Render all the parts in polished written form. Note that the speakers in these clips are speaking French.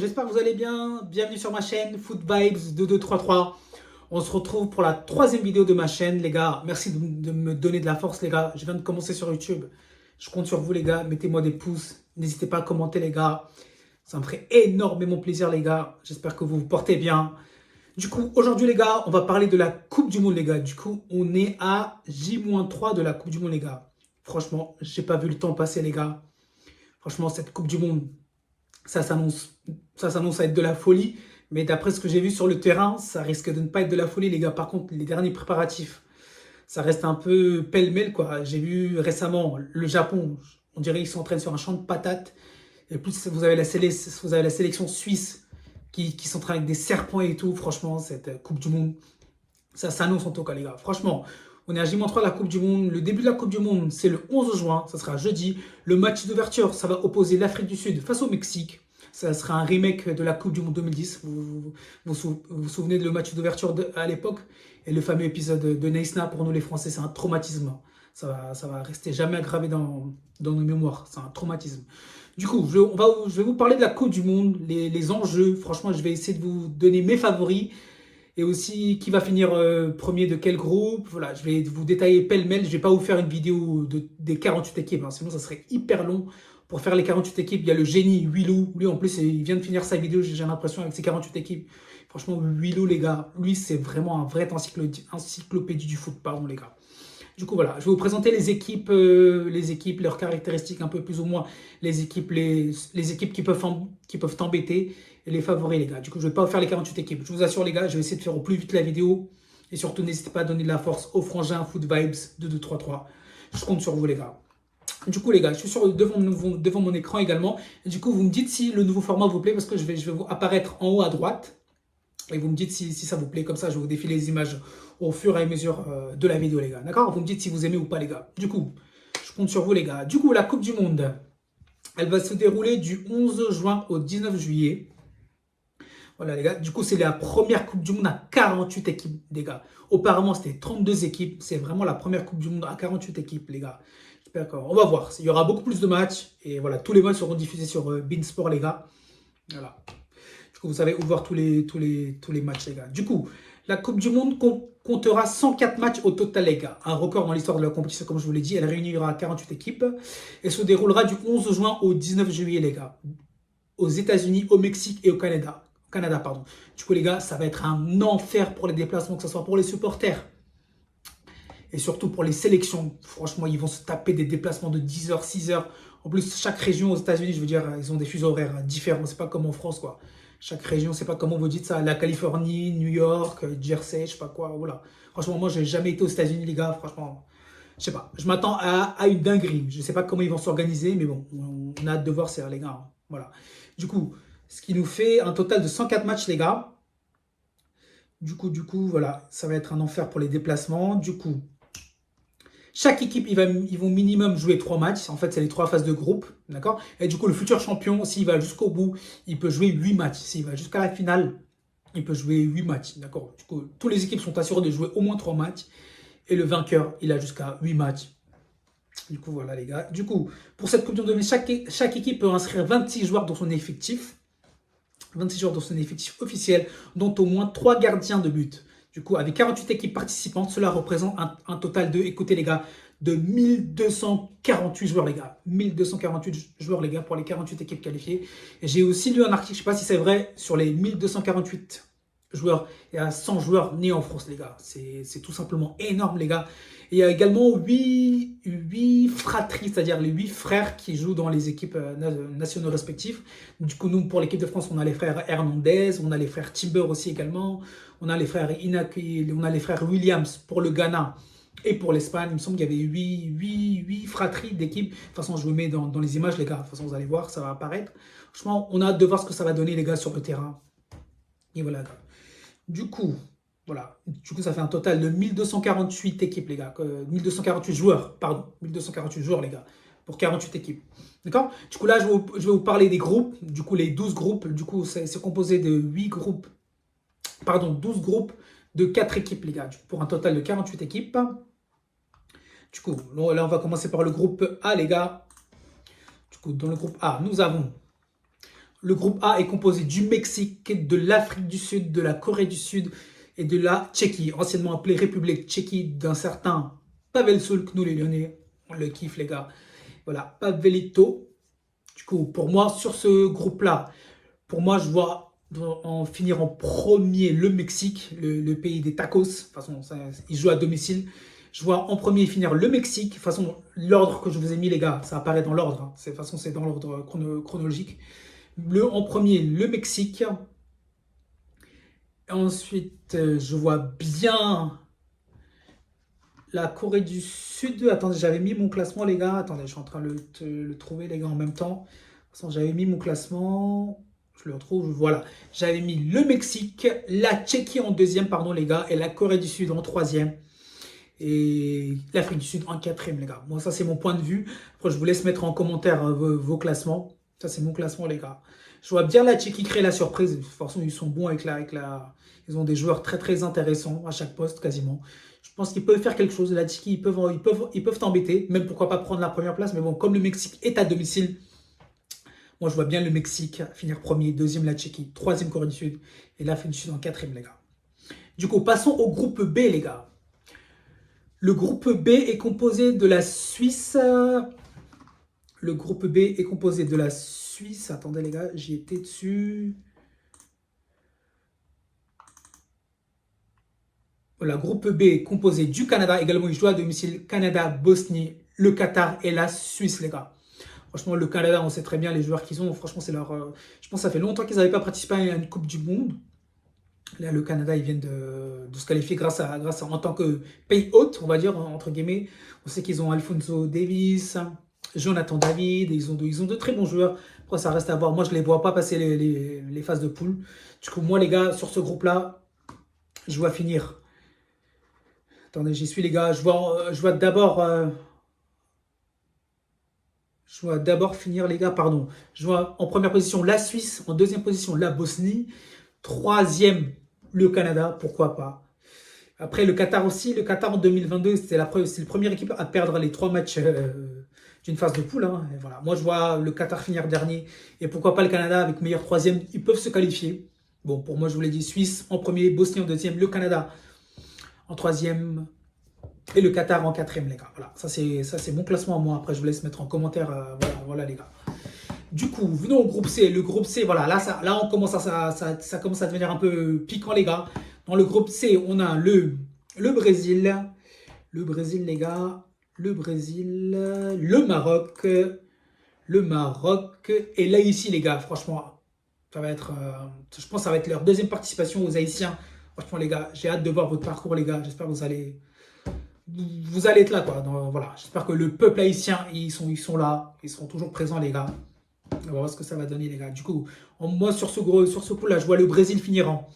j'espère que vous allez bien. Bienvenue sur ma chaîne Foot Vibes 2233. On se retrouve pour la troisième vidéo de ma chaîne, les gars. Merci de me donner de la force, les gars. Je viens de commencer sur YouTube. Je compte sur vous, les gars. Mettez-moi des pouces. N'hésitez pas à commenter, les gars. Ça me ferait énormément plaisir, les gars. J'espère que vous vous portez bien. Du coup, aujourd'hui, les gars, on va parler de la Coupe du Monde, les gars. Du coup, on est à J-3 de la Coupe du Monde, les gars. Franchement, j'ai pas vu le temps passer, les gars. Franchement, cette Coupe du Monde, ça s'annonce à être de la folie. Mais d'après ce que j'ai vu sur le terrain, ça risque de ne pas être de la folie, les gars. Par contre, les derniers préparatifs, ça reste un peu pêle-mêle, quoi. J'ai vu récemment le Japon, on dirait qu'ils s'entraînent sur un champ de patates. Et plus, vous avez la sélection suisse qui s'entraîne avec des serpents et tout. Franchement, cette Coupe du Monde, ça s'annonce en tout cas, les gars. Franchement, on est à J-3 de la Coupe du Monde. Le début de la Coupe du Monde, c'est le 11 juin. Ça sera jeudi. Le match d'ouverture, ça va opposer l'Afrique du Sud face au Mexique. Ça sera un remake de la Coupe du Monde 2010. Vous souvenez de le match d'ouverture à l'époque? Et le fameux épisode de Neisna, pour nous les Français, c'est un traumatisme. Ça va rester jamais gravé dans nos mémoires. C'est un traumatisme. Du coup, je vais vous parler de la Coupe du Monde, les enjeux. Franchement, je vais essayer de vous donner mes favoris. Et aussi qui va finir premier de quel groupe. Voilà, je vais vous détailler pêle-mêle. Je ne vais pas vous faire une vidéo des 48 équipes, hein, sinon ça serait hyper long. Pour faire les 48 équipes, il y a le génie Willow. Lui, en plus, il vient de finir sa vidéo, j'ai l'impression, avec ses 48 équipes. Franchement, Willow, les gars, lui, c'est vraiment un vrai encyclopédie du foot, pardon, les gars. Du coup, voilà, je vais vous présenter les équipes, leurs caractéristiques un peu plus ou moins, les équipes qui peuvent t'embêter et les favoris, les gars. Du coup, je ne vais pas vous faire les 48 équipes. Je vous assure, les gars, je vais essayer de faire au plus vite la vidéo. Et surtout, n'hésitez pas à donner de la force au frangin Foot Vibes 2233. Je compte sur vous, les gars. Du coup, les gars, je suis devant mon écran également. Et du coup, vous me dites si le nouveau format vous plaît parce que je vais vous apparaître en haut à droite. Et vous me dites si ça vous plaît. Comme ça, je vais vous défiler les images au fur et à mesure de la vidéo, les gars. D'accord? Vous me dites si vous aimez ou pas, les gars. Du coup, je compte sur vous, les gars. Du coup, la Coupe du Monde, elle va se dérouler du 11 juin au 19 juillet. Voilà, les gars. Du coup, c'est la première Coupe du Monde à 48 équipes, les gars. Auparavant, c'était 32 équipes. C'est vraiment la première Coupe du Monde à 48 équipes, les gars. On va voir. Il y aura beaucoup plus de matchs. Et voilà, tous les matchs seront diffusés sur Beansport, les gars. Voilà. Du coup, vous savez où voir tous les matchs, les gars. Du coup, la Coupe du Monde comptera 104 matchs au total, les gars. Un record dans l'histoire de la compétition, comme je vous l'ai dit. Elle réunira 48 équipes et se déroulera du 11 juin au 19 juillet, les gars. Aux États-Unis, au Mexique et au Canada. Pardon. Du coup, les gars, ça va être un enfer pour les déplacements, que ce soit pour les supporters et surtout pour les sélections. Franchement, ils vont se taper des déplacements de 10 heures, 6 heures. En plus, chaque région aux États-Unis, je veux dire, ils ont des fuseaux horaires différents. C'est pas comme en France, quoi. Chaque région, c'est pas comment vous dites ça. La Californie, New York, Jersey, je sais pas quoi. Voilà. Franchement, moi, j'ai jamais été aux États-Unis, les gars. Franchement, je sais pas. Je m'attends à une dinguerie. Je sais pas comment ils vont s'organiser, mais bon, on a hâte de voir ça, les gars. Voilà. Du coup, ce qui nous fait un total de 104 matchs, les gars. Du coup, voilà, ça va être un enfer pour les déplacements. Du coup, chaque équipe, ils vont minimum jouer 3 matchs. En fait, c'est les 3 phases de groupe. D'accord? Et du coup, le futur champion, s'il va jusqu'au bout, il peut jouer 8 matchs. S'il va jusqu'à la finale, il peut jouer 8 matchs. D'accord? Du coup, toutes les équipes sont assurées de jouer au moins 3 matchs. Et le vainqueur, il a jusqu'à 8 matchs. Du coup, voilà, les gars. Du coup, pour cette Coupe du Monde, chaque équipe peut inscrire 26 joueurs dans son effectif. 26 joueurs dans son effectif officiel, dont au moins 3 gardiens de but. Du coup, avec 48 équipes participantes, cela représente un total de, écoutez les gars, de 1248 joueurs, les gars. 1248 joueurs, les gars, pour les 48 équipes qualifiées. J'ai aussi lu un article, je ne sais pas si c'est vrai, sur les 1248 joueurs. Il y a 100 joueurs nés en France, les gars. C'est tout simplement énorme, les gars. Et il y a également 8 fratries, c'est-à-dire les 8 frères qui jouent dans les équipes nationales respectives. Du coup, nous, pour l'équipe de France, on a les frères Hernandez, on a les frères Timber aussi également, on a les frères Inaki, on a les frères Williams pour le Ghana et pour l'Espagne. Il me semble qu'il y avait 8 fratries d'équipes. De toute façon, je vous mets dans les images, les gars. De toute façon, vous allez voir, ça va apparaître. Franchement, on a hâte de voir ce que ça va donner, les gars, sur le terrain. Et voilà, les gars. Du coup, voilà. Du coup, ça fait un total de 1248 équipes, les gars. 1248 joueurs, pardon. 1248 joueurs, les gars, pour 48 équipes. D'accord? Du coup, là, je vais vous parler des groupes. Du coup, les 12 groupes, du coup, c'est composé de 8 groupes. Pardon, 12 groupes de 4 équipes, les gars. Pour un total de 48 équipes. Du coup, là, on va commencer par le groupe A, les gars. Du coup, dans le groupe A, nous avons Le groupe A est composé du Mexique, de l'Afrique du Sud, de la Corée du Sud et de la Tchéquie, anciennement appelée République Tchéquie, d'un certain Pavel Soulk. Nous les Lyonnais, on le kiffe les gars. Voilà, Pavelito. Du coup, pour moi, sur ce groupe-là, pour moi, je vois en finir en premier le Mexique, le pays des tacos. De toute façon, ils jouent à domicile. Je vois en premier finir le Mexique. De toute façon, l'ordre que je vous ai mis, les gars, ça apparaît dans l'ordre. Hein. De toute façon, c'est dans l'ordre chronologique. En premier, le Mexique. Ensuite, je vois bien la Corée du Sud. Attendez, j'avais mis mon classement, les gars. Attendez, je suis en train de le trouver, les gars, en même temps. De toute façon, j'avais mis mon classement. Je le retrouve, voilà. J'avais mis le Mexique, la Tchéquie en deuxième, pardon, les gars, et la Corée du Sud en troisième. Et l'Afrique du Sud en quatrième, les gars. Moi, ça, c'est mon point de vue. Après, je vous laisse mettre en commentaire vos classements. Ça, c'est mon classement, les gars. Je vois bien la Tchéquie créer la surprise. De toute façon, ils sont bons avec la... Ils ont des joueurs très, très intéressants à chaque poste, quasiment. Je pense qu'ils peuvent faire quelque chose. La Tchéquie, ils peuvent t'embêter. Même, pourquoi pas prendre la première place. Mais bon, comme le Mexique est à domicile, moi, je vois bien le Mexique finir premier, deuxième la Tchéquie, troisième Corée du Sud et l'Afrique du Sud en quatrième, les gars. Du coup, passons au groupe B, les gars. Le groupe B est composé de la Suisse. Le groupe B est composé de la Suisse. Attendez, les gars, j'y étais dessus. Voilà, groupe B est composé du Canada. Également, il joue à domicile. Canada, Bosnie, le Qatar et la Suisse, les gars. Franchement, le Canada, on sait très bien les joueurs qu'ils ont. Franchement, c'est leur. Je pense que ça fait longtemps qu'ils n'avaient pas participé à une Coupe du Monde. Là, le Canada, ils viennent de se qualifier grâce à, en tant que pays hôte, on va dire, entre guillemets. On sait qu'ils ont Alphonso Davies, Jonathan David, ils ont de très bons joueurs. Après, ça reste à voir. Moi, je ne les vois pas passer les phases de poule. Du coup, moi, les gars, sur ce groupe-là, je vois finir. Attendez, j'y suis, les gars. Je vois d'abord finir, les gars, pardon. Je vois en première position la Suisse, en deuxième position la Bosnie, troisième le Canada, pourquoi pas. Après le Qatar aussi, le Qatar en 2022, c'est la première équipe à perdre les 3 matchs d'une phase de poule. Hein. Et voilà. Moi, je vois le Qatar finir dernier et pourquoi pas le Canada avec meilleur troisième, ils peuvent se qualifier. Bon, pour moi, je vous l'ai dit, Suisse en premier, Bosnie en deuxième, le Canada en troisième, et le Qatar en quatrième, les gars. Voilà, ça c'est mon classement à moi. Après, je vous laisse mettre en commentaire. Voilà, les gars. Du coup, venons au groupe C. Le groupe C, voilà, là on commence ça commence à devenir un peu piquant, les gars. Dans le groupe C, on a le Brésil. Le Brésil, les gars. Le Brésil. Le Maroc. Le Maroc. Et là, ici, les gars, franchement, ça va être... je pense que ça va être leur deuxième participation aux Haïtiens. Franchement, les gars, j'ai hâte de voir votre parcours, les gars. J'espère que vous allez être là, quoi. Voilà, j'espère que le peuple haïtien, ils sont là, ils seront toujours présents, les gars. On va voir ce que ça va donner, les gars. Du coup, moi, sur ce coup-là, je vois le Brésil finir en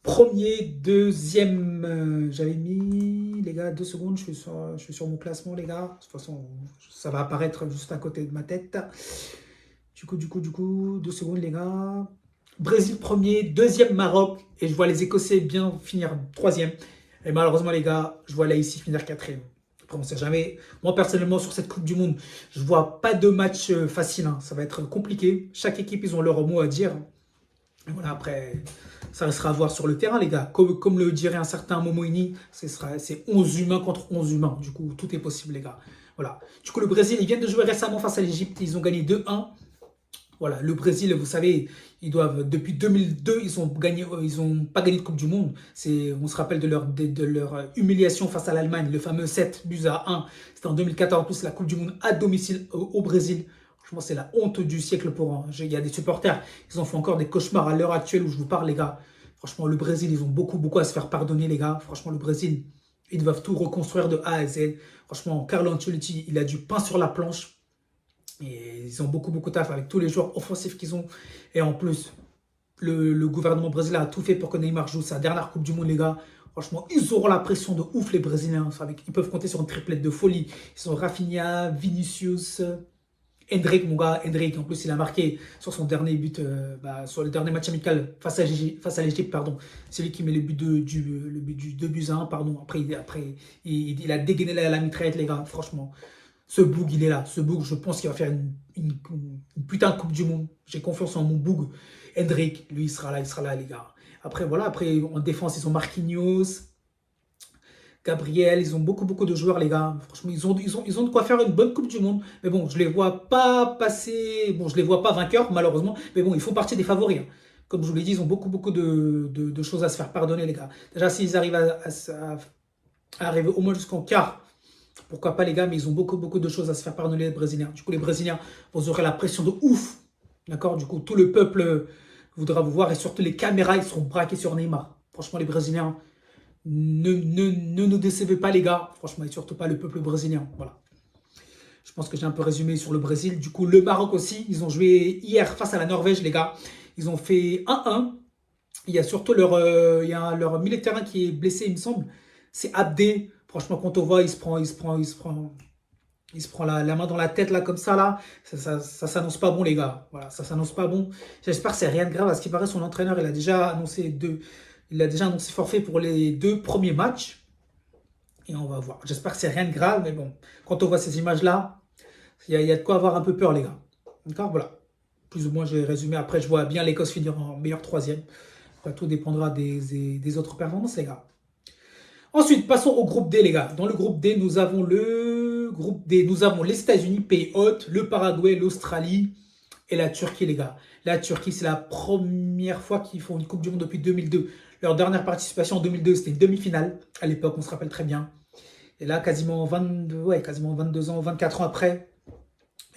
premier, deuxième. J'avais mis, les gars, 2 secondes, je suis sur mon classement, les gars. De toute façon, ça va apparaître juste à côté de ma tête. Du coup, 2 secondes, les gars. Brésil premier, deuxième Maroc, et je vois les Écossais bien finir troisième. Et malheureusement, les gars, je vois là ici finir quatrième. Après, on ne sait jamais. Moi, personnellement, sur cette Coupe du Monde, je ne vois pas de match facile. Hein. Ça va être compliqué. Chaque équipe, ils ont leur mot à dire. Et voilà, après, ça restera à voir sur le terrain, les gars. Comme le dirait un certain Momoini, c'est 11 humains contre 11 humains. Du coup, tout est possible, les gars. Voilà. Du coup, le Brésil, ils viennent de jouer récemment face à l'Égypte. Ils ont gagné 2-1. Voilà, le Brésil, vous savez, depuis 2002, ils ont pas gagné de Coupe du Monde. On se rappelle de leur humiliation face à l'Allemagne, le fameux 7-1. C'était en 2014, en plus la Coupe du Monde à domicile au Brésil. Franchement, c'est la honte du siècle pour eux. Il y a des supporters, ils en font encore des cauchemars à l'heure actuelle où je vous parle, les gars. Franchement, le Brésil, ils ont beaucoup à se faire pardonner, les gars. Franchement, le Brésil, ils doivent tout reconstruire de A à Z. Franchement, Carlo Ancelotti, il a du pain sur la planche. Et ils ont beaucoup de taf avec tous les joueurs offensifs qu'ils ont. Et en plus, le gouvernement brésilien a tout fait pour que Neymar joue sa dernière Coupe du Monde, les gars. Franchement, ils auront la pression de ouf, les Brésiliens. Ils peuvent compter sur une triplette de folie. Ils ont Rafinha, Vinicius, Endrick, mon gars. Endrick, en plus, il a marqué sur son dernier but, sur le dernier match amical face à l'Égypte, pardon. C'est lui qui met le but du 2-1, pardon. Après, il a dégainé la mitraillette, les gars. Franchement. Ce Boug, il est là. Ce Boug, je pense qu'il va faire une putain de Coupe du Monde. J'ai confiance en mon Boug. Hendrick, lui, il sera là, les gars. Après, voilà, après, en défense, ils ont Marquinhos, Gabriel, ils ont beaucoup de joueurs, les gars. Franchement, ils ont de quoi faire une bonne Coupe du Monde. Mais bon, je les vois pas passer. Bon, je les vois pas vainqueurs, malheureusement. Mais bon, ils font partie des favoris, hein. Comme je vous l'ai dit, ils ont beaucoup de choses à se faire pardonner, les gars. Déjà, s'ils arrivent à arriver au moins jusqu'en quart, pourquoi pas, les gars, mais ils ont beaucoup de choses à se faire pardonner, les Brésiliens. Du coup, les Brésiliens, vous aurez la pression de ouf. D'accord? Du coup, tout le peuple voudra vous voir et surtout les caméras, ils seront braqués sur Neymar. Franchement, les Brésiliens, ne nous décevez pas, les gars. Franchement, et surtout pas le peuple brésilien. Voilà. Je pense que j'ai un peu résumé sur le Brésil. Du coup, le Maroc aussi, ils ont joué hier face à la Norvège, les gars. Ils ont fait 1-1. Il y a surtout leur milieu de terrain qui est blessé, il me semble. C'est Abdé. Franchement, quand on voit, il se prend la main dans la tête, là, comme ça, là. Ça s'annonce pas bon, les gars. Voilà, ça s'annonce pas bon. J'espère que c'est rien de grave. À ce qui paraît, son entraîneur, il a déjà annoncé forfait pour les 2 premiers matchs. Et on va voir. J'espère que c'est rien de grave. Mais bon, quand on voit ces images-là, il y a de quoi avoir un peu peur, les gars. D'accord? Voilà. Plus ou moins, j'ai résumé. Après, je vois bien l'Écosse finir en meilleur troisième. Après, tout dépendra des autres performances, les gars. Ensuite, passons au groupe D, les gars. Dans le groupe D, nous avons les États-Unis, pays hôte, le Paraguay, l'Australie et la Turquie, les gars. La Turquie, c'est la première fois qu'ils font une Coupe du Monde depuis 2002. Leur dernière participation en 2002, c'était une demi-finale. À l'époque, on se rappelle très bien. Et là, quasiment 22 ans, 24 ans après,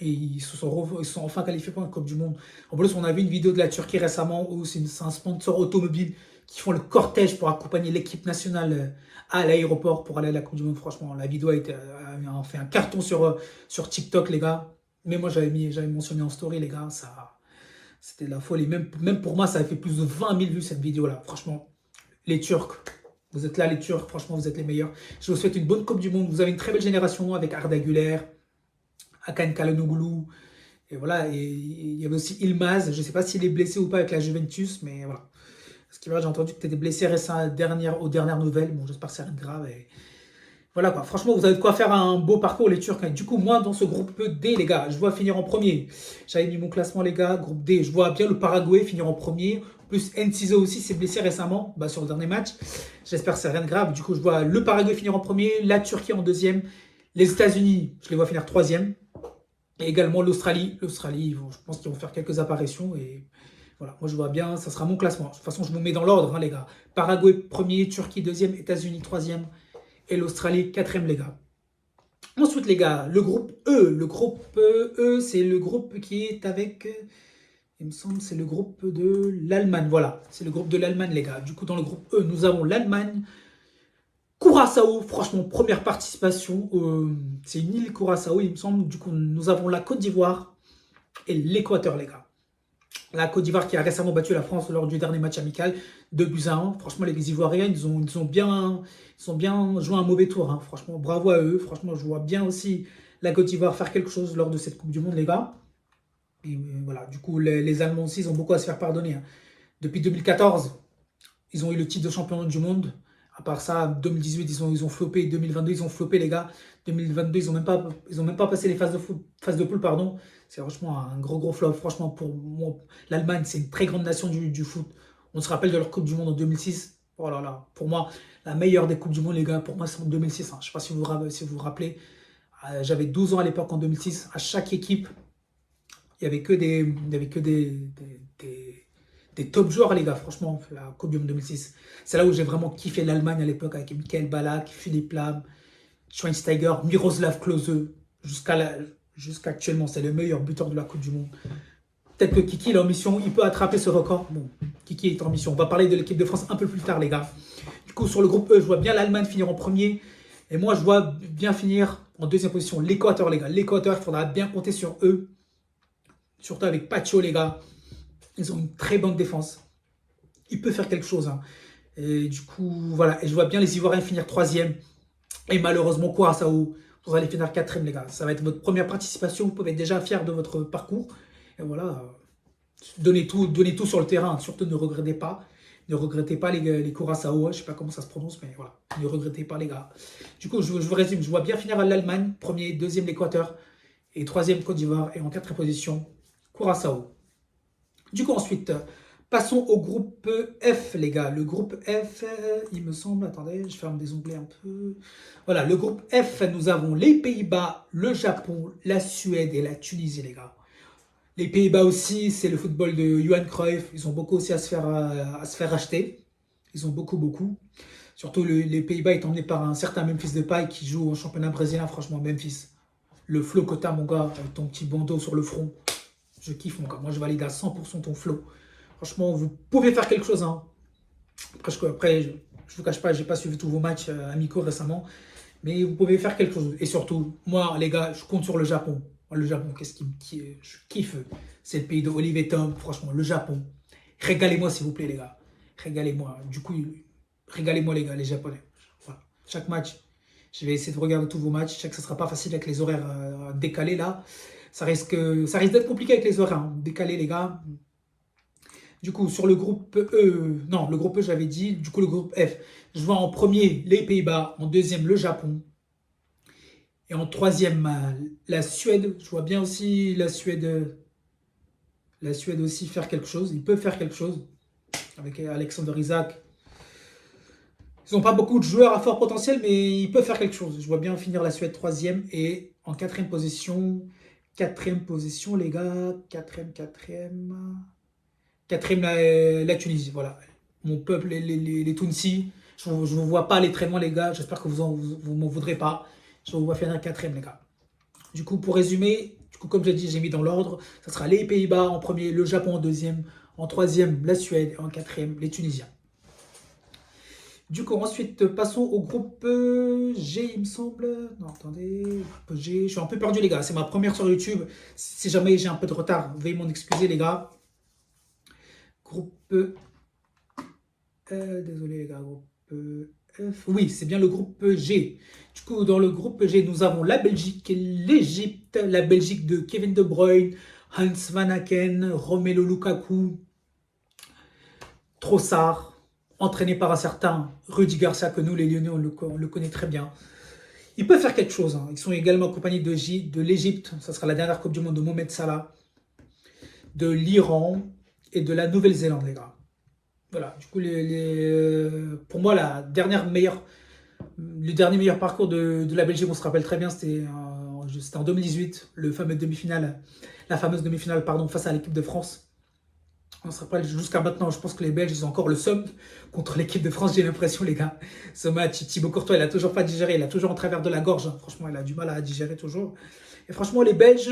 et ils se sont enfin qualifiés pour une Coupe du Monde. En plus, on a vu une vidéo de la Turquie récemment où c'est un sponsor automobile qui font le cortège pour accompagner l'équipe nationale à l'aéroport pour aller à la Coupe du Monde. Franchement, la vidéo a fait un carton sur TikTok, les gars. Mais moi, j'avais mentionné en story, les gars. C'était la folie. Même pour moi, ça a fait plus de 20 000 vues cette vidéo-là. Franchement, les Turcs, vous êtes là, les Turcs. Franchement, vous êtes les meilleurs. Je vous souhaite une bonne Coupe du Monde. Vous avez une très belle génération avec Arda Güler, Hakan Çalhanoğlu. Et voilà, et il y avait aussi Ilmaz. Je ne sais pas s'il est blessé ou pas avec la Juventus, mais voilà. Parce que j'ai entendu que tu étais blessé récemment aux dernières nouvelles. Bon, j'espère que c'est rien de grave. Et voilà quoi. Franchement, vous avez de quoi faire un beau parcours, les Turcs. Du coup, moi, dans ce groupe D, les gars, je vois finir en premier. J'avais mis mon classement, les gars. Groupe D, je vois bien le Paraguay finir en premier. Plus Enciso aussi s'est blessé récemment sur le dernier match. J'espère que c'est rien de grave. Du coup, je vois le Paraguay finir en premier, la Turquie en deuxième. Les États-Unis, je les vois finir troisième. Et également l'Australie. L'Australie, je pense qu'ils vont faire quelques apparitions. Et voilà, moi je vois bien, ça sera mon classement. De toute façon, je vous mets dans l'ordre, hein, les gars. Paraguay premier, Turquie deuxième, États-Unis troisième et l'Australie quatrième, les gars. Ensuite, les gars, le groupe E. Le groupe E, c'est le groupe qui est avec, il me semble, c'est le groupe de l'Allemagne. Voilà, c'est le groupe de l'Allemagne, les gars. Du coup, dans le groupe E, nous avons l'Allemagne, Curaçao, franchement, première participation. C'est une île Curaçao, il me semble. Du coup, nous avons la Côte d'Ivoire et l'Équateur, les gars. La Côte d'Ivoire qui a récemment battu la France lors du dernier match amical, 2-1. Franchement, les Ivoiriens, ils ont bien joué un mauvais tour, hein. Franchement, bravo à eux. Franchement, je vois bien aussi la Côte d'Ivoire faire quelque chose lors de cette Coupe du Monde, les gars. Et voilà, du coup, les Allemands aussi, ils ont beaucoup à se faire pardonner, hein. Depuis 2014, ils ont eu le titre de champion du monde. À part ça, 2018, ils ont floppé. 2022, ils ont floppé, les gars. 2022, ils ont même pas passé les phases de poule, pardon. C'est franchement un gros flop. Franchement, pour moi, l'Allemagne, c'est une très grande nation du foot. On se rappelle de leur Coupe du Monde en 2006. Oh là là, pour moi, la meilleure des Coupes du Monde, les gars, pour moi, c'est en 2006, hein. Je ne sais pas si vous vous rappelez. J'avais 12 ans à l'époque en 2006. À chaque équipe, il n'y avait que des top joueurs, les gars. Franchement, la Coupe du Monde 2006. C'est là où j'ai vraiment kiffé l'Allemagne à l'époque avec Michael Ballack, Philipp Lahm, Schweinsteiger, Miroslav Klose. Jusqu'à actuellement, c'est le meilleur buteur de la Coupe du Monde. Peut-être que Kiki, il est en mission, il peut attraper ce record. Bon, Kiki est en mission. On va parler de l'équipe de France un peu plus tard, les gars. Du coup, sur le groupe E, je vois bien l'Allemagne finir en premier. Et moi, je vois bien finir en deuxième position l'Équateur, les gars. L'Équateur, il faudra bien compter sur eux. Surtout avec Pacho, les gars. Ils ont une très bonne défense. Il peut faire quelque chose, hein. Et du coup, voilà. Et je vois bien les Ivoiriens finir troisième. Et malheureusement, Curaçao, vous allez finir quatrième, les gars. Ça va être votre première participation. Vous pouvez être déjà fiers de votre parcours. Et voilà. Donnez tout sur le terrain. Surtout, ne regrettez pas. Ne regrettez pas les Curaçao, je ne sais pas comment ça se prononce, mais voilà. Ne regrettez pas les gars. Du coup, je vous résume, je vois bien finir à l'Allemagne, premier, deuxième l'Équateur, et troisième Côte d'Ivoire, et en quatrième position, Curaçao. Du coup, ensuite, passons au groupe F, les gars. Le groupe F, il me semble, attendez, je ferme des onglets un peu. Voilà, le groupe F, nous avons les Pays-Bas, le Japon, la Suède et la Tunisie, les gars. Les Pays-Bas aussi, c'est le football de Johan Cruyff. Ils ont beaucoup aussi à se faire acheter. Ils ont beaucoup, beaucoup. Surtout les Pays-Bas est emmené par un certain Memphis Depay qui joue au championnat brésilien. Franchement, Memphis. Le flow que t'as, mon gars, avec ton petit bandeau sur le front. Je kiffe, mon gars. Moi, je valide à 100% ton flow. Franchement, vous pouvez faire quelque chose. Hein. Après, je ne vous cache pas, j'ai pas suivi tous vos matchs amicaux récemment. Mais vous pouvez faire quelque chose. Et surtout, moi, les gars, je compte sur le Japon. Le Japon, qu'est-ce qui je kiffe. C'est le pays de Olivier Tom. Franchement, le Japon. Régalez-moi, s'il vous plaît, les gars. Régalez-moi. Du coup, régalez-moi, les gars, les Japonais. Voilà. Chaque match, je vais essayer de regarder tous vos matchs. Je sais que ce ne sera pas facile avec les horaires décalés, là. Ça risque d'être compliqué avec les horaires décalés, les gars. Du coup, sur le groupe E, non, le groupe E, j'avais dit. Du coup, le groupe F, je vois en premier les Pays-Bas, en deuxième le Japon. Et en troisième, la Suède. Je vois bien aussi la Suède aussi faire quelque chose. Ils peuvent faire quelque chose avec Alexander Isak. Ils n'ont pas beaucoup de joueurs à fort potentiel, mais ils peuvent faire quelque chose. Je vois bien finir la Suède troisième et en quatrième position. Quatrième position, les gars. Quatrième, la Tunisie. Voilà. Mon peuple, les Tunsis. Je ne vous vois pas les traînements, les gars. J'espère que vous m'en voudrez pas. Je vous vois finir quatrième, les gars. Du coup, pour résumer, comme j'ai dit, j'ai mis dans l'ordre. Ça sera les Pays-Bas en premier, le Japon en deuxième, en troisième, la Suède, et en quatrième, les Tunisiens. Du coup, ensuite, passons au groupe G, il me semble. Non, attendez, groupe G. Je suis un peu perdu, les gars. C'est ma première sur YouTube. Si jamais j'ai un peu de retard, veuillez m'en excuser, les gars. Groupe désolé, les gars. Groupe F. Oui, c'est bien le groupe G. Du coup, dans le groupe G, nous avons la Belgique, l'Égypte, la Belgique de Kevin De Bruyne, Hans Van Aken, Romelu Lukaku, Trossard, entraîné par un certain Rudy Garcia, que nous, les Lyonnais, on le connaît très bien. Ils peuvent faire quelque chose. Hein. Ils sont également accompagnés de l'Égypte. Ça sera la dernière Coupe du Monde de Mohamed Salah, de l'Iran et de la Nouvelle-Zélande, les gars. Voilà, du coup, pour moi, le dernier meilleur parcours de la Belgique, on se rappelle très bien, c'était en 2018, la fameuse demi-finale face à l'équipe de France. On se rappelle jusqu'à maintenant, je pense que les Belges, ils ont encore le seum contre l'équipe de France, j'ai l'impression, les gars. Ce match, Thibaut Courtois, il a toujours pas digéré, il a toujours en travers de la gorge. Hein. Franchement, il a du mal à digérer toujours. Et franchement, les Belges,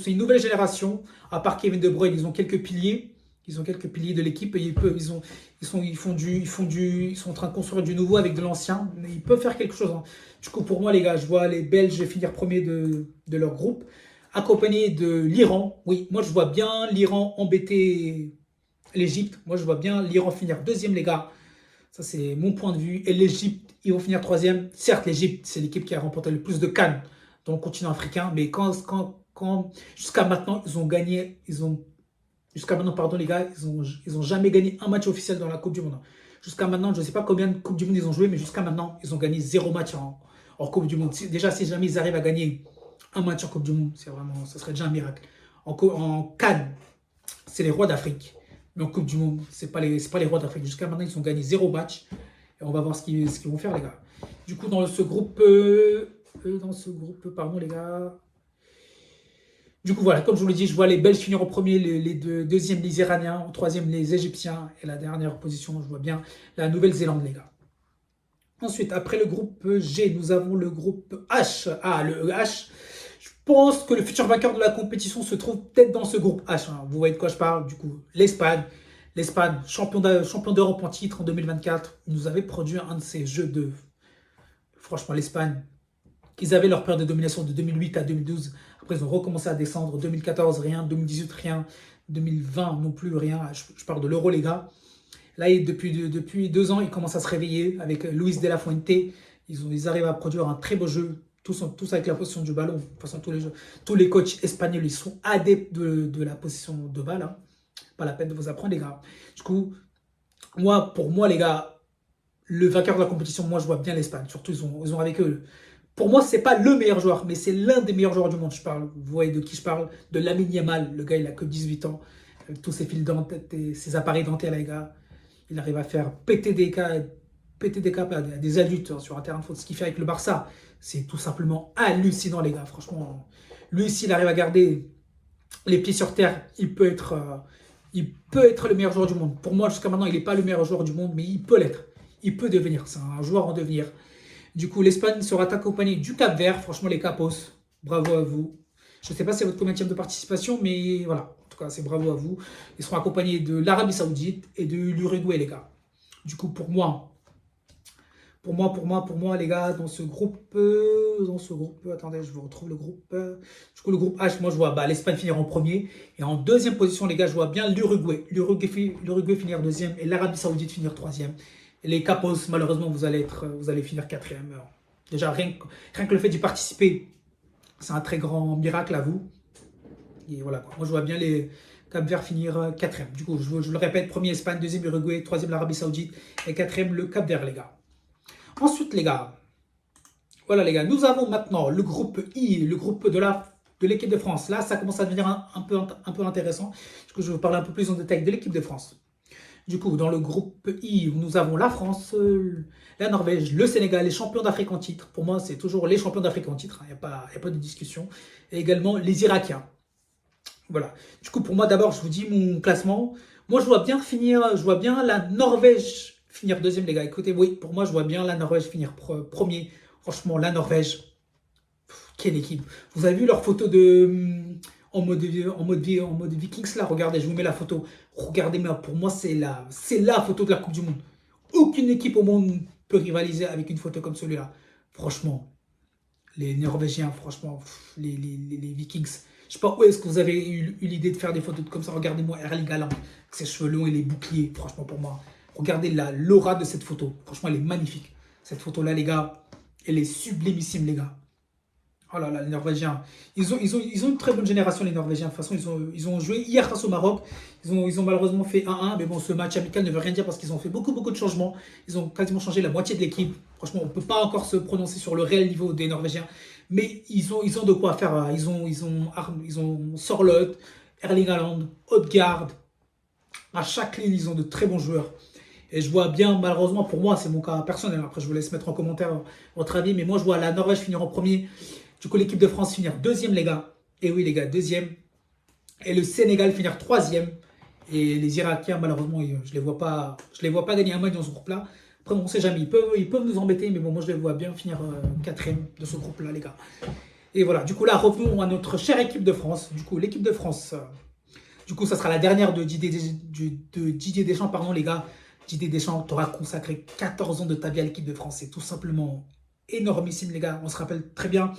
c'est une nouvelle génération. À part Kevin De Bruyne, ils ont quelques piliers. Ils ont quelques piliers de l'équipe et ils sont en train de construire du nouveau avec de l'ancien. Mais ils peuvent faire quelque chose. Hein. Du coup, pour moi, les gars, je vois les Belges finir premier de leur groupe, accompagnés de l'Iran. Oui, moi, je vois bien l'Iran embêter l'Égypte. Moi, je vois bien l'Iran finir deuxième, les gars. Ça, c'est mon point de vue. Et l'Égypte, ils vont finir troisième. Certes, l'Égypte, c'est l'équipe qui a remporté le plus de CAN dans le continent africain. Mais jusqu'à maintenant, jusqu'à maintenant, pardon les gars, ils ont jamais gagné un match officiel dans la Coupe du Monde. Jusqu'à maintenant, je ne sais pas combien de Coupes du Monde ils ont joué, mais jusqu'à maintenant, ils ont gagné 0 match en Coupe du Monde. Déjà, si jamais ils arrivent à gagner un match en Coupe du Monde, ça serait déjà un miracle. En CAN, c'est les rois d'Afrique. Mais en Coupe du Monde, ce n'est pas les rois d'Afrique. Jusqu'à maintenant, ils ont gagné 0 match. Et on va voir ce qu'ils vont faire, les gars. Du coup, dans ce groupe, pardon, les gars. Du coup, voilà, comme je vous l'ai dit, je vois les Belges finir en premier, les deuxièmes les Iraniens, en troisième les Égyptiens, et la dernière position, je vois bien la Nouvelle-Zélande, les gars. Ensuite, après le groupe G, nous avons le groupe H. Ah, le H, je pense que le futur vainqueur de la compétition se trouve peut-être dans ce groupe H. Hein. Vous voyez de quoi je parle, du coup, l'Espagne. L'Espagne, champion d'Europe en titre en 2024, ils nous avaient produit un de ces jeux de... Franchement, l'Espagne, ils avaient leur période de domination de 2008 à 2012. Après, ils ont recommencé à descendre. 2014, rien. 2018, rien. 2020, non plus, rien. Je parle de l'Euro, les gars. Là, depuis 2 ans, ils commencent à se réveiller avec Luis de la Fuente. Ils arrivent à produire un très beau jeu. Tous avec la possession du ballon. De toute façon, tous les coachs espagnols, ils sont adeptes de la possession de balle. Hein. Pas la peine de vous apprendre, les gars. Du coup, Moi, pour moi, les gars, le vainqueur de la compétition, moi, je vois bien l'Espagne. Surtout, ils ont avec eux. Pour moi, c'est pas le meilleur joueur, mais c'est l'un des meilleurs joueurs du monde. Je parle, vous voyez de qui je parle? De Lamine Yamal. Le gars, il a que 18 ans. Avec tous ses fils dentaires, ses appareils dentaires, les gars. Il arrive à faire péter des câbles à des adultes, hein, sur un terrain de foot. Ce qu'il fait avec le Barça, c'est tout simplement hallucinant, les gars. Franchement, lui, s'il arrive à garder les pieds sur terre, il peut être le meilleur joueur du monde. Pour moi, jusqu'à maintenant, il n'est pas le meilleur joueur du monde, mais il peut l'être. Il peut devenir. C'est un joueur en devenir. Du coup, l'Espagne sera accompagnée du Cap-Vert. Franchement, les Capos, bravo à vous. Je ne sais pas si c'est votre combienième de participation, mais voilà. En tout cas, c'est bravo à vous. Ils seront accompagnés de l'Arabie Saoudite et de l'Uruguay, les gars. Du coup, pour moi, les gars, attendez, je vous retrouve le groupe. Du coup, le groupe H, moi, je vois l'Espagne finir en premier. Et en deuxième position, les gars, je vois bien l'Uruguay. L'Uruguay finir deuxième et l'Arabie Saoudite finir troisième. Et les Capos, malheureusement, vous allez finir quatrième. Déjà, rien que le fait d'y participer, c'est un très grand miracle à vous. Et voilà, quoi. Moi, je vois bien les Cap-Vert finir quatrième. Du coup, je le répète, premier Espagne, deuxième Uruguay, troisième l'Arabie Saoudite et quatrième le Cap-Vert, les gars. Ensuite, les gars, voilà, les gars, nous avons maintenant le groupe I, le groupe de l'équipe de France. Là, ça commence à devenir un peu intéressant, parce que je vais vous parler un peu plus en détail de l'équipe de France. Du coup, dans le groupe I, nous avons la France, la Norvège, le Sénégal, les champions d'Afrique en titre. Pour moi, c'est toujours les champions d'Afrique en titre, il n'y a pas de discussion. Et également les Irakiens. Voilà. Du coup, pour moi, d'abord, je vous dis mon classement. Moi, je vois bien la Norvège finir deuxième, les gars. Écoutez, oui, pour moi, je vois bien la Norvège finir premier. Franchement, la Norvège, quelle équipe. Vous avez vu leur photo en mode Vikings, là? Regardez, je vous mets la photo. Regardez, mais pour moi, c'est la photo de la Coupe du Monde. Aucune équipe au monde peut rivaliser avec une photo comme celui-là. Franchement, les Norvégiens, franchement, les Vikings. Je sais pas où est-ce que vous avez eu l'idée de faire des photos comme ça. Regardez-moi Erling Haaland, avec ses cheveux longs et les boucliers. Franchement, pour moi, regardez l'aura de cette photo. Franchement, elle est magnifique. Cette photo-là, les gars, elle est sublimissime, les gars. Oh là là, les Norvégiens. Ils ont une très bonne génération, les Norvégiens. De toute façon, ils ont joué hier face au Maroc. Ils ont malheureusement fait 1-1. Mais bon, ce match amical ne veut rien dire parce qu'ils ont fait beaucoup, beaucoup de changements. Ils ont quasiment changé la moitié de l'équipe. Franchement, on ne peut pas encore se prononcer sur le réel niveau des Norvégiens. Mais ils ont de quoi faire. Ils ont Sorloth, Erling Haaland, Odegaard. À chaque ligne, ils ont de très bons joueurs. Et je vois bien, malheureusement, pour moi, c'est mon cas personnel. Après, je vous laisse mettre en commentaire votre avis. Mais moi, je vois la Norvège finir en premier. Du coup, l'équipe de France finir deuxième, les gars. Et oui, les gars, deuxième. Et le Sénégal finir troisième. Et les Irakiens, malheureusement, je les vois pas gagner un match dans ce groupe-là. Après, on ne sait jamais. Ils peuvent nous embêter, mais bon, moi, je les vois bien finir quatrième de ce groupe-là, les gars. Et voilà, du coup, là, revenons à notre chère équipe de France. Du coup, l'équipe de France, du coup, ça sera la dernière de Didier Deschamps, pardon, les gars. Didier Deschamps t'aura consacré 14 ans de ta vie à l'équipe de France. C'est tout simplement énormissime, les gars. On se rappelle très bien.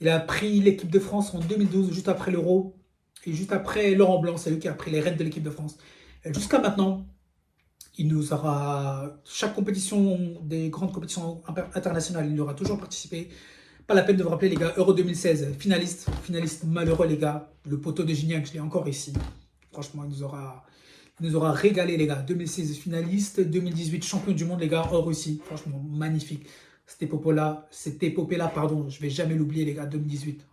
Il a pris l'équipe de France en 2012, juste après l'Euro. Et juste après Laurent Blanc, c'est lui qui a pris les rênes de l'équipe de France. Et jusqu'à maintenant, il nous aura. Chaque compétition, des grandes compétitions internationales, il aura toujours participé. Pas la peine de vous rappeler, les gars. Euro 2016, finaliste malheureux, les gars. Le poteau de Gignac, je l'ai encore ici. Franchement, il nous aura régalé, les gars. 2016 finaliste, 2018 champion du monde, les gars, hors Russie. Franchement, magnifique. Cette épopée-là, pardon, je vais jamais l'oublier, les gars. 2018.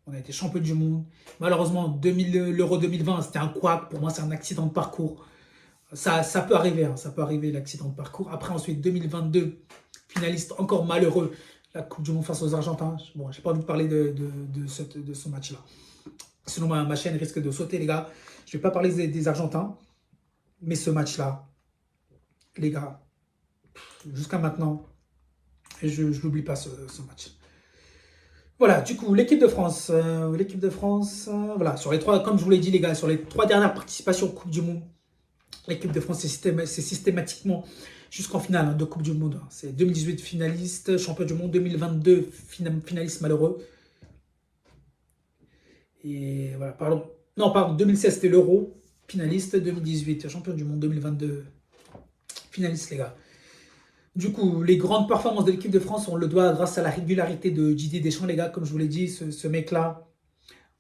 On a été champion du monde. Malheureusement, l'Euro 2020, c'était un couac. Pour moi, c'est un accident de parcours. Ça peut arriver, hein, ça peut arriver, l'accident de parcours. Après, ensuite, 2022, finaliste encore malheureux. La Coupe du Monde face aux Argentins. Bon, j'ai pas envie de parler de ce match-là. Sinon, ma chaîne risque de sauter, les gars. Je vais pas parler des Argentins. Mais ce match-là, les gars, jusqu'à maintenant, je n'oublie pas ce match. Voilà, du coup, voilà, sur les trois, comme je vous l'ai dit, les gars, sur les trois dernières participations Coupe du Monde, l'équipe de France, c'est systématiquement jusqu'en finale, hein, de Coupe du Monde. C'est 2018 finaliste, champion du monde, 2022 finaliste malheureux. Et voilà, pardon. Non, pardon, 2016 c'était l'Euro, finaliste, 2018 champion du monde, 2022 finaliste, les gars. Du coup, les grandes performances de l'équipe de France, on le doit grâce à la régularité de Didier Deschamps, les gars. Comme je vous l'ai dit, ce mec-là,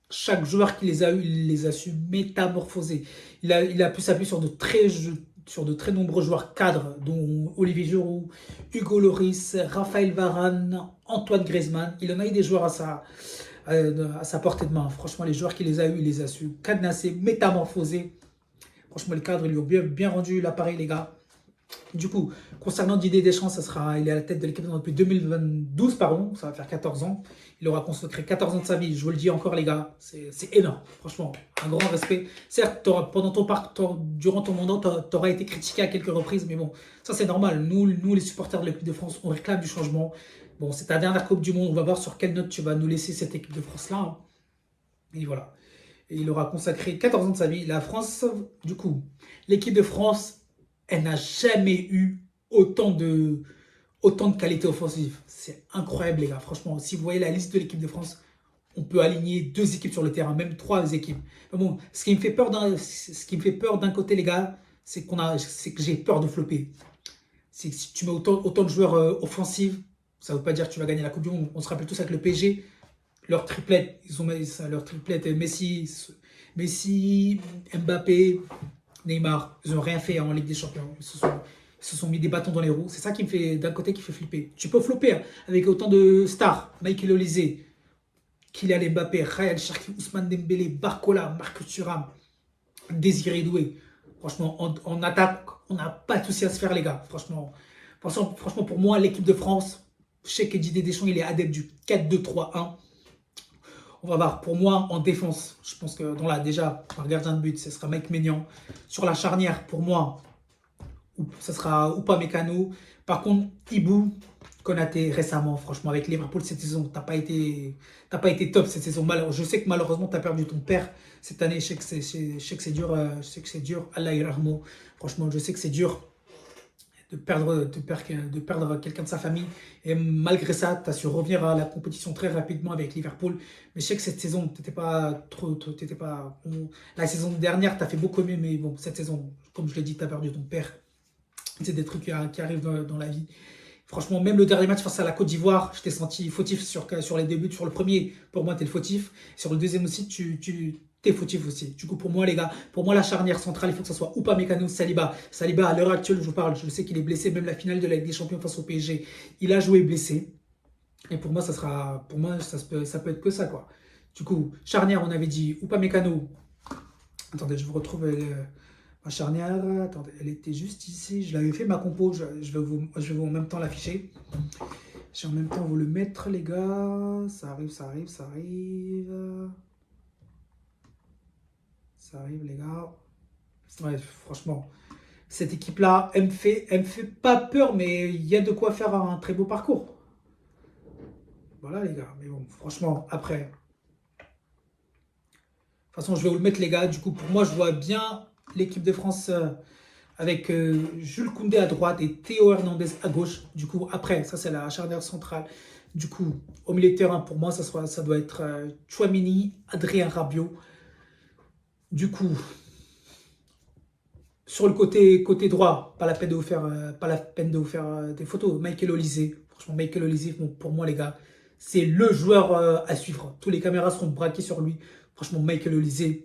chaque joueur qui les a eu, il les a su métamorphoser. Il a pu s'appuyer sur de sur de très nombreux joueurs cadres, dont Olivier Giroud, Hugo Lloris, Raphaël Varane, Antoine Griezmann. Il en a eu des joueurs à sa portée de main. Franchement, les joueurs qu'il les a eu, il les a su cadenasser, métamorphoser. Franchement, le cadre, ils lui ont bien rendu l'appareil, les gars. Du coup, concernant Didier Deschamps, il est à la tête de l'équipe depuis 2012, pardon, ça va faire 14 ans. Il aura consacré 14 ans de sa vie, je vous le dis encore les gars, c'est énorme, franchement, un grand respect. Certes, durant ton mandat, tu auras été critiqué à quelques reprises, mais bon, ça c'est normal. Nous, les supporters de l'équipe de France, on réclame du changement. Bon, c'est ta dernière Coupe du Monde, on va voir sur quelle note tu vas nous laisser cette équipe de France-là, hein. Et voilà. Et il aura consacré 14 ans de sa vie. La France, du coup, l'équipe de France, elle n'a jamais eu autant de qualité offensive. C'est incroyable, les gars. Franchement, si vous voyez la liste de l'équipe de France, on peut aligner 2 équipes sur le terrain, même 3 équipes. Mais bon, ce qui me fait peur d'un côté, les gars, c'est que j'ai peur de flopper. C'est que si tu mets autant de joueurs offensifs, ça ne veut pas dire que tu vas gagner la Coupe du Monde. On se rappelle tous avec le PSG, leur triplette, ils ont mis leur triplette Messi, Mbappé, Neymar, ils n'ont rien fait en Ligue des Champions. Ils se sont mis des bâtons dans les roues. C'est ça qui me fait, d'un côté, qui fait flipper. Tu peux flopper hein, avec autant de stars. Michael Olise, Kylian Mbappé, Ryan Cherki, Ousmane Dembélé, Barcola, Marcus Thuram, Désiré Doué. Franchement, en attaque, on n'a pas de souci à se faire, les gars. Franchement, pour moi, l'équipe de France, je sais que Didier Deschamps, il est adepte du 4-2-3-1. On va voir, pour moi, en défense, je pense que déjà, un gardien de but, ce sera Mike Maignan. Sur la charnière, pour moi, ce sera Upamecano. Par contre, Ibou, Konaté récemment, franchement, avec Liverpool cette saison, t'as pas été top cette saison. Je sais que malheureusement, tu as perdu ton père cette année. Je sais que c'est dur. Je sais que c'est dur. Allah yarhamou. Franchement, je sais que c'est dur de perdre quelqu'un de sa famille. Et malgré ça, tu as su revenir à la compétition très rapidement avec Liverpool. Mais je sais que cette saison, tu n'étais pas la saison dernière, tu as fait beaucoup mieux. Mais bon, cette saison, comme je l'ai dit, tu as perdu ton père. C'est des trucs qui arrivent dans la vie. Franchement, même le dernier match face à la Côte d'Ivoire, je t'ai senti fautif sur les débuts. Sur le premier, pour moi, tu es le fautif. Sur le deuxième aussi, tu es fautif aussi. Du coup, pour moi, les gars, la charnière centrale, il faut que ce soit Upamecano, Saliba. Saliba, à l'heure actuelle, je vous parle, je sais qu'il est blessé. Même la finale de la Ligue des Champions face au PSG, il a joué blessé. Et pour moi, ça peut être que ça, quoi. Du coup, charnière, on avait dit Upamecano. Attendez, je vous retrouve ma charnière. Attendez, elle était juste ici. Je l'avais fait ma compo. Je vais vous en même temps l'afficher. Je vais en même temps vous le mettre, les gars. Ça arrive. Ça arrive, les gars. Ouais, franchement, cette équipe-là, elle me fait pas peur, mais il y a de quoi faire un très beau parcours. Voilà, les gars. Mais bon, franchement, après. De toute façon, je vais vous le mettre, les gars. Du coup, pour moi, je vois bien l'équipe de France avec Jules Koundé à droite et Théo Hernandez à gauche. Du coup, après, ça, c'est la charnière centrale. Du coup, au milieu de terrain, pour moi, ça doit être Tchouaméni, Adrien Rabiot. Du coup, sur le côté droit, pas la peine de vous faire des photos. Michael Olise, franchement, Michael Olise, bon, pour moi, les gars, c'est le joueur à suivre. Tous les caméras seront braquées sur lui. Franchement, Michael Olise,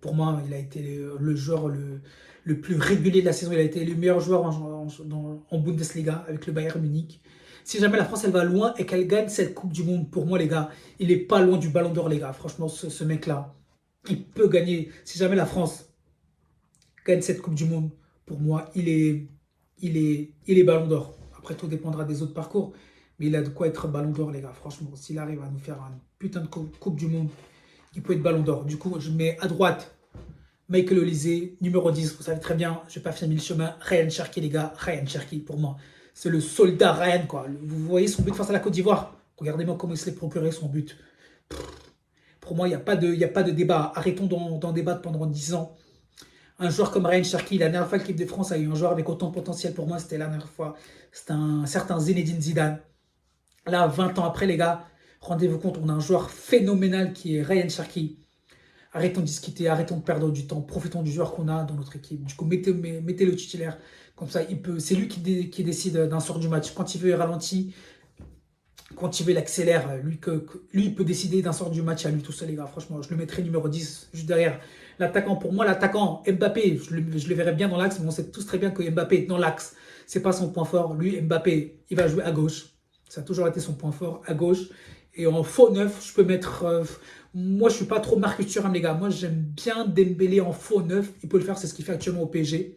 pour moi, il a été le joueur le plus régulier de la saison. Il a été le meilleur joueur en Bundesliga avec le Bayern Munich. Si jamais la France, elle va loin et qu'elle gagne cette Coupe du Monde, pour moi, les gars, il n'est pas loin du Ballon d'Or, les gars. Franchement, ce mec-là, il peut gagner. Si jamais la France gagne cette Coupe du Monde, pour moi, il est Ballon d'Or. Après, tout dépendra des autres parcours. Mais il a de quoi être Ballon d'Or, les gars. Franchement, s'il arrive à nous faire une putain de Coupe du Monde, il peut être Ballon d'Or. Du coup, je mets à droite Michael Olise, numéro 10. Vous savez très bien, je n'ai pas fait 1000 chemins. Ryan Cherki, les gars. Ryan Cherki, pour moi, c'est le soldat Ryan, quoi. Vous voyez son but face à la Côte d'Ivoire. Regardez-moi comment il se l'est procuré, son but. Pour moi, il n'y a pas de débat. Arrêtons d'en débattre pendant 10 ans. Un joueur comme Ryan Cherki, la dernière fois que l'équipe de France a eu un joueur avec autant de potentiel, pour moi, c'était la dernière fois. C'était un certain Zinedine Zidane. Là, 20 ans après, les gars, rendez-vous compte, on a un joueur phénoménal qui est Ryan Cherki. Arrêtons de discuter, arrêtons de perdre du temps, profitons du joueur qu'on a dans notre équipe. Du coup, mettez le titulaire. Comme ça, c'est lui qui décide d'un sort du match. Quand il veut, il ralentit. Quand il veut, il accélère. Lui, il peut décider d'un sort du match à lui tout seul, les gars. Franchement, je le mettrai numéro 10, juste derrière L'attaquant, pour moi, l'attaquant Mbappé, je le verrais bien dans l'axe, mais on sait tous très bien que Mbappé, dans l'axe, c'est pas son point fort. Lui, Mbappé, il va jouer à gauche. Ça a toujours été son point fort, à gauche. Et en faux neuf, je peux mettre... moi, je suis pas trop Marcus Thuram, les gars. Moi, j'aime bien Dembélé en faux neuf. Il peut le faire, c'est ce qu'il fait actuellement au PSG.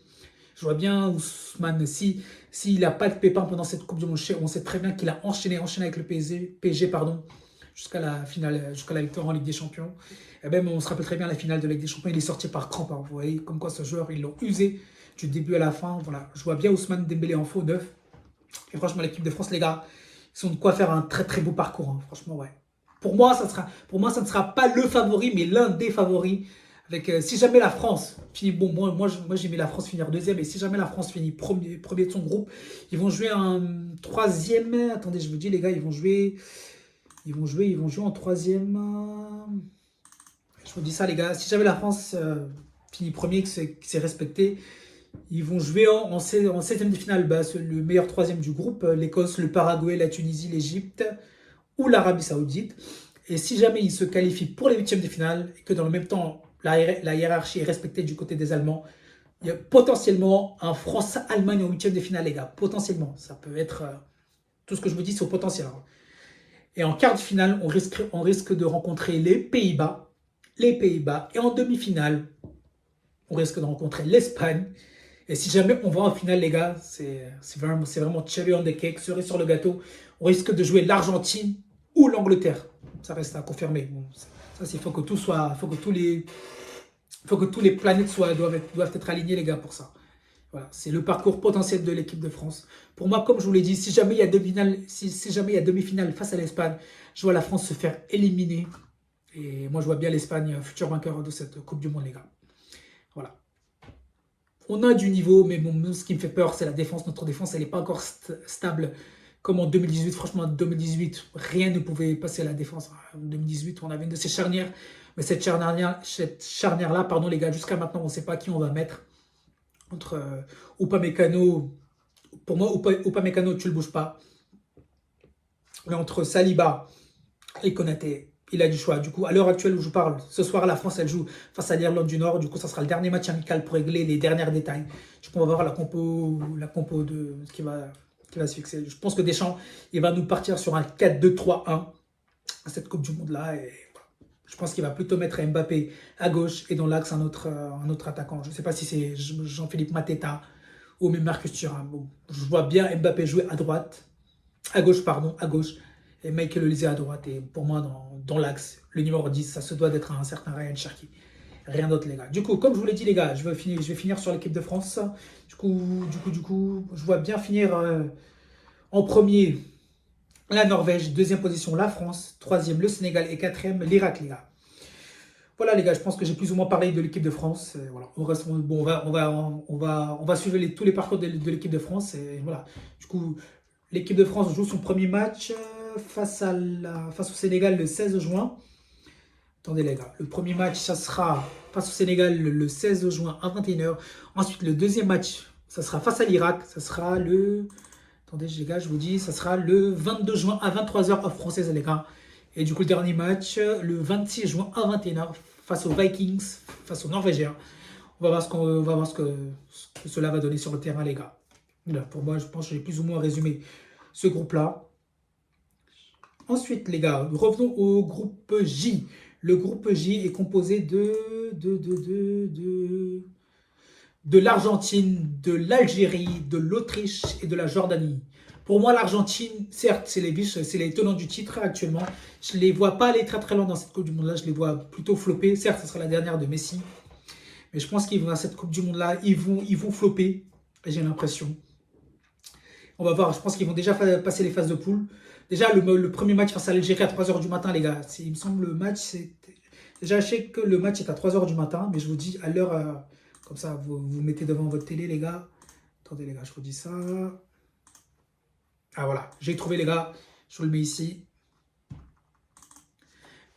Je vois bien Ousmane, s'il n'a pas de pépin pendant cette Coupe du Monde, on sait très bien qu'il a enchaîné avec le PSG pardon, jusqu'à la finale, jusqu'à la victoire en Ligue des Champions. Et même, on se rappelle très bien la finale de la Ligue des Champions, il est sorti par crampe. Hein, vous voyez, comme quoi ce joueur, ils l'ont usé du début à la fin. Voilà, je vois bien Ousmane Dembélé en faux neuf. Et franchement, l'équipe de France, les gars, ils ont de quoi faire un très très beau parcours. Hein, franchement, ouais. Pour moi, ça ne sera pas le favori, mais l'un des favoris. Avec, si jamais la France finit, bon, moi j'ai mis la France finir deuxième, et si jamais la France finit premier de son groupe, ils vont jouer un troisième. Attendez, je vous dis, les gars, ils vont jouer en troisième. Je vous dis ça, les gars, si jamais la France finit premier, que c'est respecté, ils vont jouer en septième de finale, bah, le meilleur troisième du groupe, l'Écosse, le Paraguay, la Tunisie, l'Égypte ou l'Arabie Saoudite. Et si jamais ils se qualifient pour les huitièmes de finale, et que dans le même temps, la hiérarchie est respectée du côté des Allemands, il y a potentiellement un France-Allemagne en huitième de finale, les gars. Potentiellement. Ça peut être... tout ce que je vous dis, c'est au potentiel. Hein. Et en quart de finale, on risque de rencontrer les Pays-Bas. Et en demi-finale, on risque de rencontrer l'Espagne. Et si jamais on va en finale, les gars, c'est vraiment cherry on the cake, cerise sur le gâteau. On risque de jouer l'Argentine ou l'Angleterre. Ça reste à confirmer. Bon, ça, il faut que tout soit, faut que tous les planètes doivent être alignées, les gars, pour ça. Voilà, c'est le parcours potentiel de l'équipe de France. Pour moi, comme je vous l'ai dit, si jamais il y a demi-finale face à l'Espagne, je vois la France se faire éliminer. Et moi, je vois bien l'Espagne futur vainqueur de cette Coupe du Monde, les gars. Voilà. On a du niveau, mais bon, ce qui me fait peur, c'est la défense. Notre défense, elle n'est pas encore stable comme en 2018. Franchement, en 2018, rien ne pouvait passer à la défense. En 2018, on avait une de ces charnières. Mais cette charnière-là, pardon les gars, jusqu'à maintenant, on ne sait pas qui on va mettre. Entre Upamecano, pour moi, Upamecano, tu ne le bouges pas. Mais entre Saliba et Konaté, il a du choix. Du coup, à l'heure actuelle où je parle, ce soir, la France, elle joue face à l'Irlande du Nord. Du coup, ça sera le dernier match amical pour régler les derniers détails. Du coup, on va voir la compo de ce qui va se fixer. Je pense que Deschamps, il va nous partir sur un 4-2-3-1 à cette Coupe du Monde-là. Et je pense qu'il va plutôt mettre Mbappé à gauche et dans l'axe un autre attaquant. Je ne sais pas si c'est Jean-Philippe Mateta ou même Marcus Thuram. Bon, je vois bien Mbappé jouer à gauche, et Michael Olise à droite. Et pour moi, dans l'axe, le numéro 10, ça se doit d'être un certain Ryan Cherki. Rien d'autre, les gars. Du coup, comme je vous l'ai dit, les gars, je vais finir sur l'équipe de France. Du coup, je vois bien finir en premier la Norvège, deuxième position la France, troisième le Sénégal et quatrième l'Irak, les gars. Voilà les gars, je pense que j'ai plus ou moins parlé de l'équipe de France. Voilà, on va suivre tous les parcours de l'équipe de France. Et voilà. Du coup, l'équipe de France joue son premier match face au Sénégal le 16 juin. Attendez les gars, le premier match, ça sera face au Sénégal le 16 juin à 21h. Ensuite, le deuxième match, ça sera face à l'Irak. Ça sera le... Attendez les gars, je vous dis, ça sera le 22 juin à 23h heure française les gars. Et du coup, le dernier match, le 26 juin à 21h face aux Vikings, face aux Norvégiens. On va voir ce que cela va donner sur le terrain les gars. Là, pour moi, je pense que j'ai plus ou moins résumé ce groupe-là. Ensuite les gars, revenons au groupe J. Le groupe J est composé de l'Argentine, de l'Algérie, de l'Autriche et de la Jordanie. Pour moi, l'Argentine, certes, c'est les tenants du titre actuellement. Je ne les vois pas aller très très loin dans cette Coupe du Monde-là. Je les vois plutôt flopper. Certes, ce sera la dernière de Messi. Mais je pense qu'ils vont dans cette Coupe du Monde-là. Ils vont flopper, j'ai l'impression. On va voir. Je pense qu'ils vont déjà passer les phases de poule. Déjà, le premier match face à l'Algérie à 3h du matin, les gars. Il me semble le match, c'est... Déjà, je sais que le match est à 3h du matin. Mais je vous dis à l'heure... comme ça, vous mettez devant votre télé, les gars. Attendez, les gars, je vous dis ça. Ah, voilà. J'ai trouvé, les gars. Je vous le mets ici.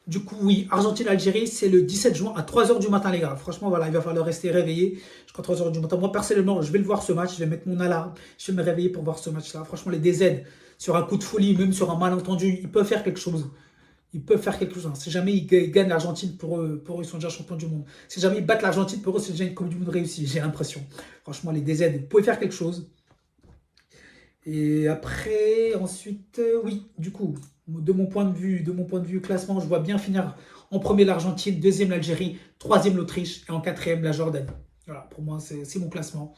Du coup, oui, Argentine-Algérie, c'est le 17 juin à 3h du matin, les gars. Franchement, voilà, il va falloir rester réveillé jusqu'à 3h du matin. Moi, personnellement, je vais le voir ce match. Je vais mettre mon alarme. Je vais me réveiller pour voir ce match-là. Franchement, les DZ, sur un coup de folie, même sur un malentendu, ils peuvent faire quelque chose. Ils peuvent faire quelque chose. Hein. Si jamais ils gagnent l'Argentine, pour eux, ils sont déjà champions du monde. Si jamais ils battent l'Argentine, pour eux, c'est déjà une Coupe du Monde réussie, j'ai l'impression. Franchement, les DZ, vous pouvez faire quelque chose. Et après, ensuite, oui, du coup, de mon point de vue classement, je vois bien finir en premier l'Argentine, deuxième l'Algérie, troisième l'Autriche et en quatrième la Jordanie. Voilà, pour moi, c'est mon classement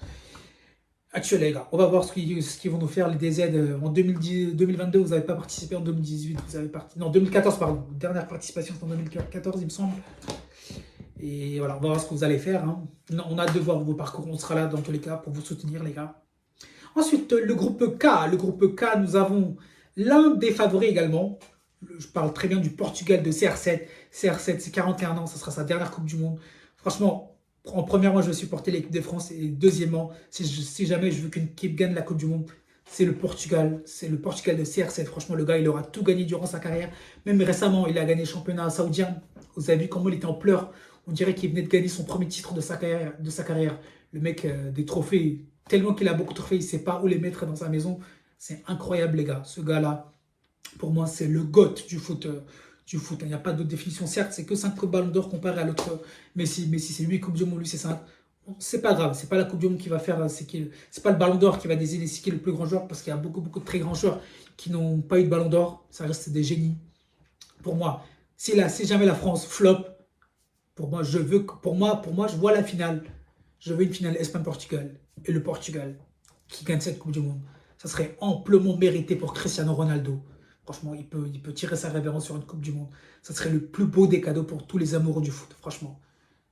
actuel, les gars. On va voir ce qu'ils vont nous faire, les DZ. En 2010, 2022, vous n'avez pas participé. En 2018, vous avez participé. Non, 2014, pardon. Dernière participation, c'est en 2014, il me semble. Et voilà, on va voir ce que vous allez faire. Hein. On a hâte de voir vos parcours. On sera là dans tous les cas pour vous soutenir, les gars. Ensuite, le groupe K. Le groupe K, nous avons l'un des favoris également. Je parle très bien du Portugal de CR7. CR7, c'est 41 ans, ça sera sa dernière Coupe du Monde. Franchement, en premièrement, je vais supporter l'équipe de France. Et deuxièmement, si jamais je veux qu'une équipe gagne la Coupe du Monde, c'est le Portugal. C'est le Portugal de CR7. Franchement, le gars, il aura tout gagné durant sa carrière. Même récemment, il a gagné le championnat saoudien. Vous avez vu comment il était en pleurs. On dirait qu'il venait de gagner son premier titre de sa carrière. Le mec, des trophées, tellement qu'il a beaucoup de trophées, il ne sait pas où les mettre dans sa maison. C'est incroyable, les gars. Ce gars-là, pour moi, c'est le GOAT du foot. Du foot. Il n'y a pas d'autre définition. Certes, c'est que 5 ballons d'or comparé à l'autre Messi. Messi, c'est 8 Coupes du Monde, lui, c'est 5. C'est pas grave, c'est pas la Coupe du Monde qui va faire, c'est pas le Ballon d'Or qui va désigner qui est le plus grand joueur, parce qu'il y a beaucoup de très grands joueurs qui n'ont pas eu de Ballon d'Or. Ça reste des génies. Pour moi, si jamais la France flop, pour moi, je vois la finale. Je veux une finale Espagne-Portugal. Et le Portugal qui gagne cette Coupe du Monde. Ça serait amplement mérité pour Cristiano Ronaldo. Franchement, il peut tirer sa révérence sur une Coupe du Monde. Ça serait le plus beau des cadeaux pour tous les amoureux du foot. Franchement,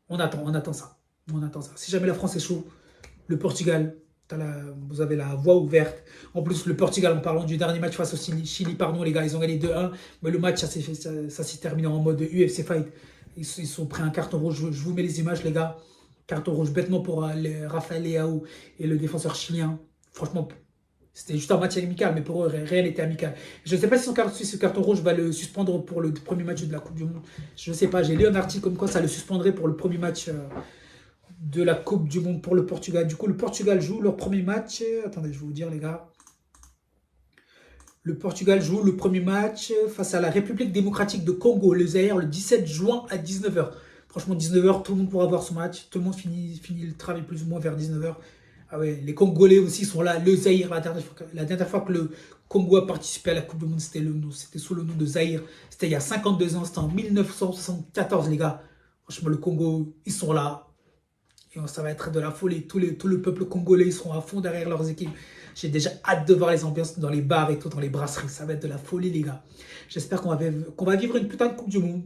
on attend ça. On attend ça. Si jamais la France est chaud, le Portugal, vous avez la voie ouverte. En plus, le Portugal, en parlant du dernier match face au Chili, pardon les gars, ils ont gagné 2-1. Mais le match, ça s'est terminé en mode UFC Fight. Ils sont pris un carton rouge. Je vous mets les images, les gars. Carton rouge bêtement pour Rafael Leao et le défenseur chilien. Franchement, c'était juste un match amical, mais pour eux, rien n'était amical. Je ne sais pas si ce carton rouge va le suspendre pour le premier match de la Coupe du Monde. Je ne sais pas. J'ai lu un article comme quoi ça le suspendrait pour le premier match de la Coupe du Monde pour le Portugal. Du coup, le Portugal joue leur premier match. Attendez, je vais vous dire, les gars. Le Portugal joue le premier match face à la République démocratique de Congo, le Zaïre, le 17 juin à 19h. Franchement, 19h, tout le monde pourra voir ce match. Tout le monde finit le travail plus ou moins vers 19h. Ah ouais, les Congolais aussi sont là. Le Zaïre, la dernière fois que le Congo a participé à la Coupe du Monde, c'était sous le nom de Zaïre. C'était il y a 52 ans, c'était en 1974, les gars. Franchement, le Congo, ils sont là. Et ça va être de la folie. Tout le peuple congolais, ils seront à fond derrière leurs équipes. J'ai déjà hâte de voir les ambiances dans les bars et tout, dans les brasseries. Ça va être de la folie, les gars. J'espère qu'on va vivre une putain de Coupe du Monde.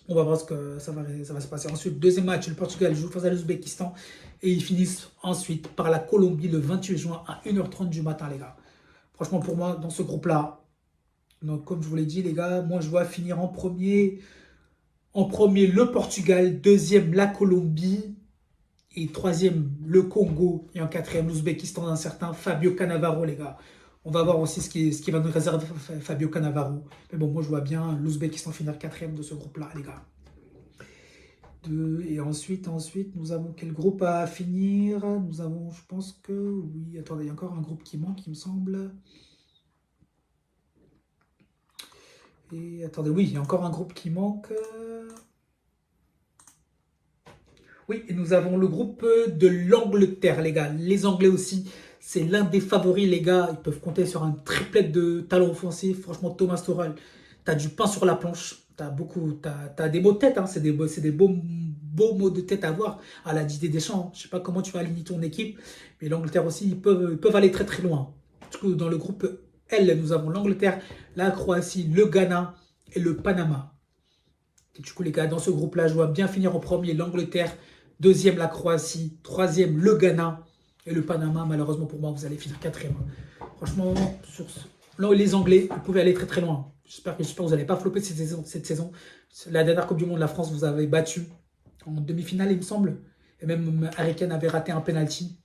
On va voir ce que ça va se passer. Ensuite, deuxième match, le Portugal joue face à l'Ouzbékistan. Et ils finissent ensuite par la Colombie le 28 juin à 1h30 du matin, les gars. Franchement, pour moi, dans ce groupe-là, donc, comme je vous l'ai dit, les gars, moi, je vois finir en premier. En premier, le Portugal. Deuxième, la Colombie. Et troisième, le Congo. Et en quatrième, l'Ouzbékistan d'un certain Fabio Cannavaro, les gars. On va voir aussi ce qui va nous réserver Fabio Cannavaro. Mais bon, moi, je vois bien l'Ouzbékistan finir quatrième de ce groupe-là, les gars. Et ensuite, nous avons quel groupe à finir? Nous avons, je pense que... Oui, attendez, il y a encore un groupe qui manque, il me semble. Et attendez, oui, il y a encore un groupe qui manque. Oui, et nous avons le groupe de l'Angleterre, les gars. Les Anglais aussi, c'est l'un des favoris, les gars. Ils peuvent compter sur un triplet de talents offensifs. Franchement, Thomas Tuchel, tu as du pain sur la planche. Tu as des mots de tête. Hein. C'est des beaux mots de tête à avoir à la Didier Deschamps. Je ne sais pas comment tu vas aligner ton équipe. Mais l'Angleterre aussi, ils peuvent aller très très loin. Du coup, dans le groupe L, nous avons l'Angleterre, la Croatie, le Ghana et le Panama. Et du coup, les gars, dans ce groupe-là, je vois bien finir en premier l'Angleterre. Deuxième, la Croatie. Troisième, le Ghana. Et le Panama, malheureusement pour moi, vous allez finir quatrième. Franchement, là, les Anglais, vous pouvez aller très très loin. J'espère que vous n'allez pas flopper cette saison. La dernière Coupe du Monde, la France vous avez battu en demi-finale, il me semble. Et même Harry Kane avait raté un penalty.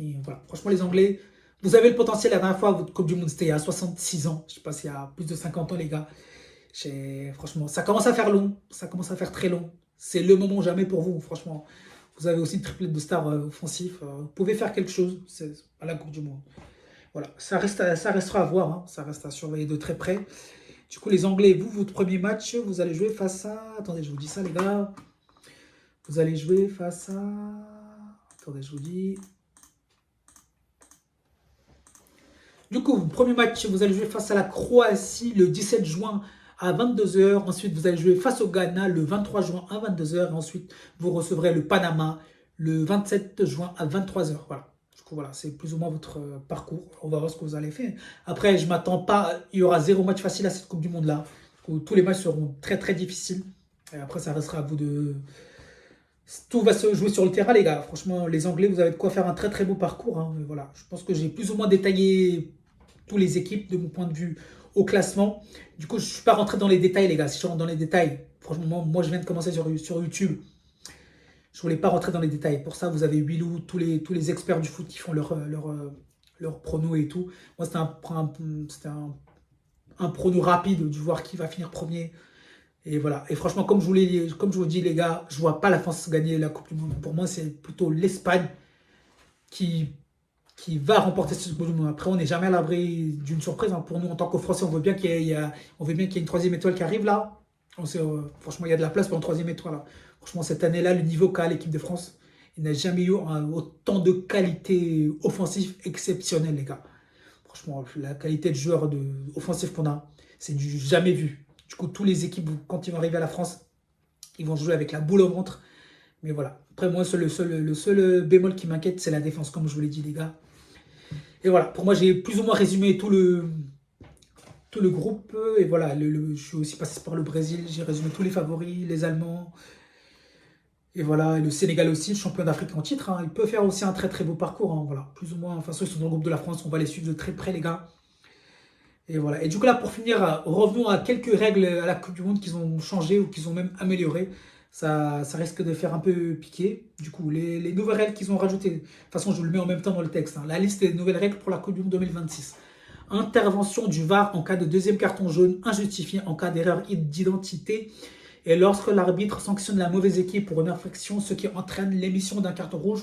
Et voilà, franchement, les Anglais, vous avez le potentiel. La dernière fois, votre Coupe du Monde, c'était il y a 66 ans. Je ne sais pas s'il y a plus de 50 ans, les gars. Franchement, ça commence à faire long. Ça commence à faire très long. C'est le moment jamais pour vous, franchement. Vous avez aussi une triplette de stars offensifs. Vous pouvez faire quelque chose à la Coupe du Monde. Voilà, ça restera à voir. Hein. Ça reste à surveiller de très près. Du coup, les Anglais, vous, votre premier match, vous allez jouer face à... Attendez, je vous dis ça, les gars. Vous allez jouer face à... Attendez, je vous dis... Du coup, premier match, vous allez jouer face à la Croatie le 17 juin à 22 h. Ensuite, vous allez jouer face au Ghana le 23 juin à 22 h. Ensuite, vous recevrez le Panama le 27 juin à 23 h. Voilà. Du coup, voilà, c'est plus ou moins votre parcours. On va voir ce que vous allez faire. Après, je ne m'attends pas. Il y aura 0 match facile à cette Coupe du Monde-là. Tous les matchs seront très, très difficiles. Et après, ça restera à vous de... Tout va se jouer sur le terrain, les gars. Franchement, les Anglais, vous avez de quoi faire un très, très beau parcours, hein. Voilà. Je pense que j'ai plus ou moins détaillé toutes les équipes de mon point de vue au classement. Du coup, je ne suis pas rentré dans les détails, les gars. Si je rentre dans les détails, franchement, moi, je viens de commencer sur YouTube. Je ne voulais pas rentrer dans les détails. Pour ça, vous avez Willou, tous les experts du foot qui font leur prono et tout. Moi, c'était un prono rapide du voir qui va finir premier. Et voilà. Et franchement, comme je vous dis, les gars, je ne vois pas la France gagner la Coupe du Monde. Pour moi, c'est plutôt l'Espagne qui va remporter cette Coupe du Monde. Après, on n'est jamais à l'abri d'une surprise, hein. Pour nous, en tant que Français, on veut bien qu'il y ait une troisième étoile qui arrive là. Franchement, il y a de la place pour une troisième étoile là. Franchement, cette année-là, le niveau qu'a l'équipe de France, il n'a jamais eu autant de qualité offensive exceptionnelle, les gars. Franchement, la qualité de joueur offensif qu'on a, c'est du jamais vu. Du coup, toutes les équipes, quand ils vont arriver à la France, ils vont jouer avec la boule au ventre. Mais voilà. Après, moi, le seul bémol qui m'inquiète, c'est la défense, comme je vous l'ai dit, les gars. Et voilà, pour moi, j'ai plus ou moins résumé tout le groupe. Et voilà, je suis aussi passé par le Brésil. J'ai résumé tous les favoris, les Allemands. Et voilà, et le Sénégal aussi, le champion d'Afrique en titre, hein. Il peut faire aussi un très très beau parcours, hein. Voilà, plus ou moins. Enfin, ceux qui sont dans le groupe de la France, on va les suivre de très près, les gars. Et voilà. Et du coup, là, pour finir, revenons à quelques règles à la Coupe du Monde qu'ils ont changées ou qu'ils ont même améliorées. Ça risque de faire un peu piquer. Du coup, les nouvelles règles qu'ils ont rajoutées. De toute façon, je vous le mets en même temps dans le texte, hein. La liste des nouvelles règles pour la Coupe du Monde 2026. Intervention du VAR en cas de deuxième carton jaune injustifié en cas d'erreur d'identité. Et lorsque l'arbitre sanctionne la mauvaise équipe pour une infraction, ce qui entraîne l'émission d'un carton rouge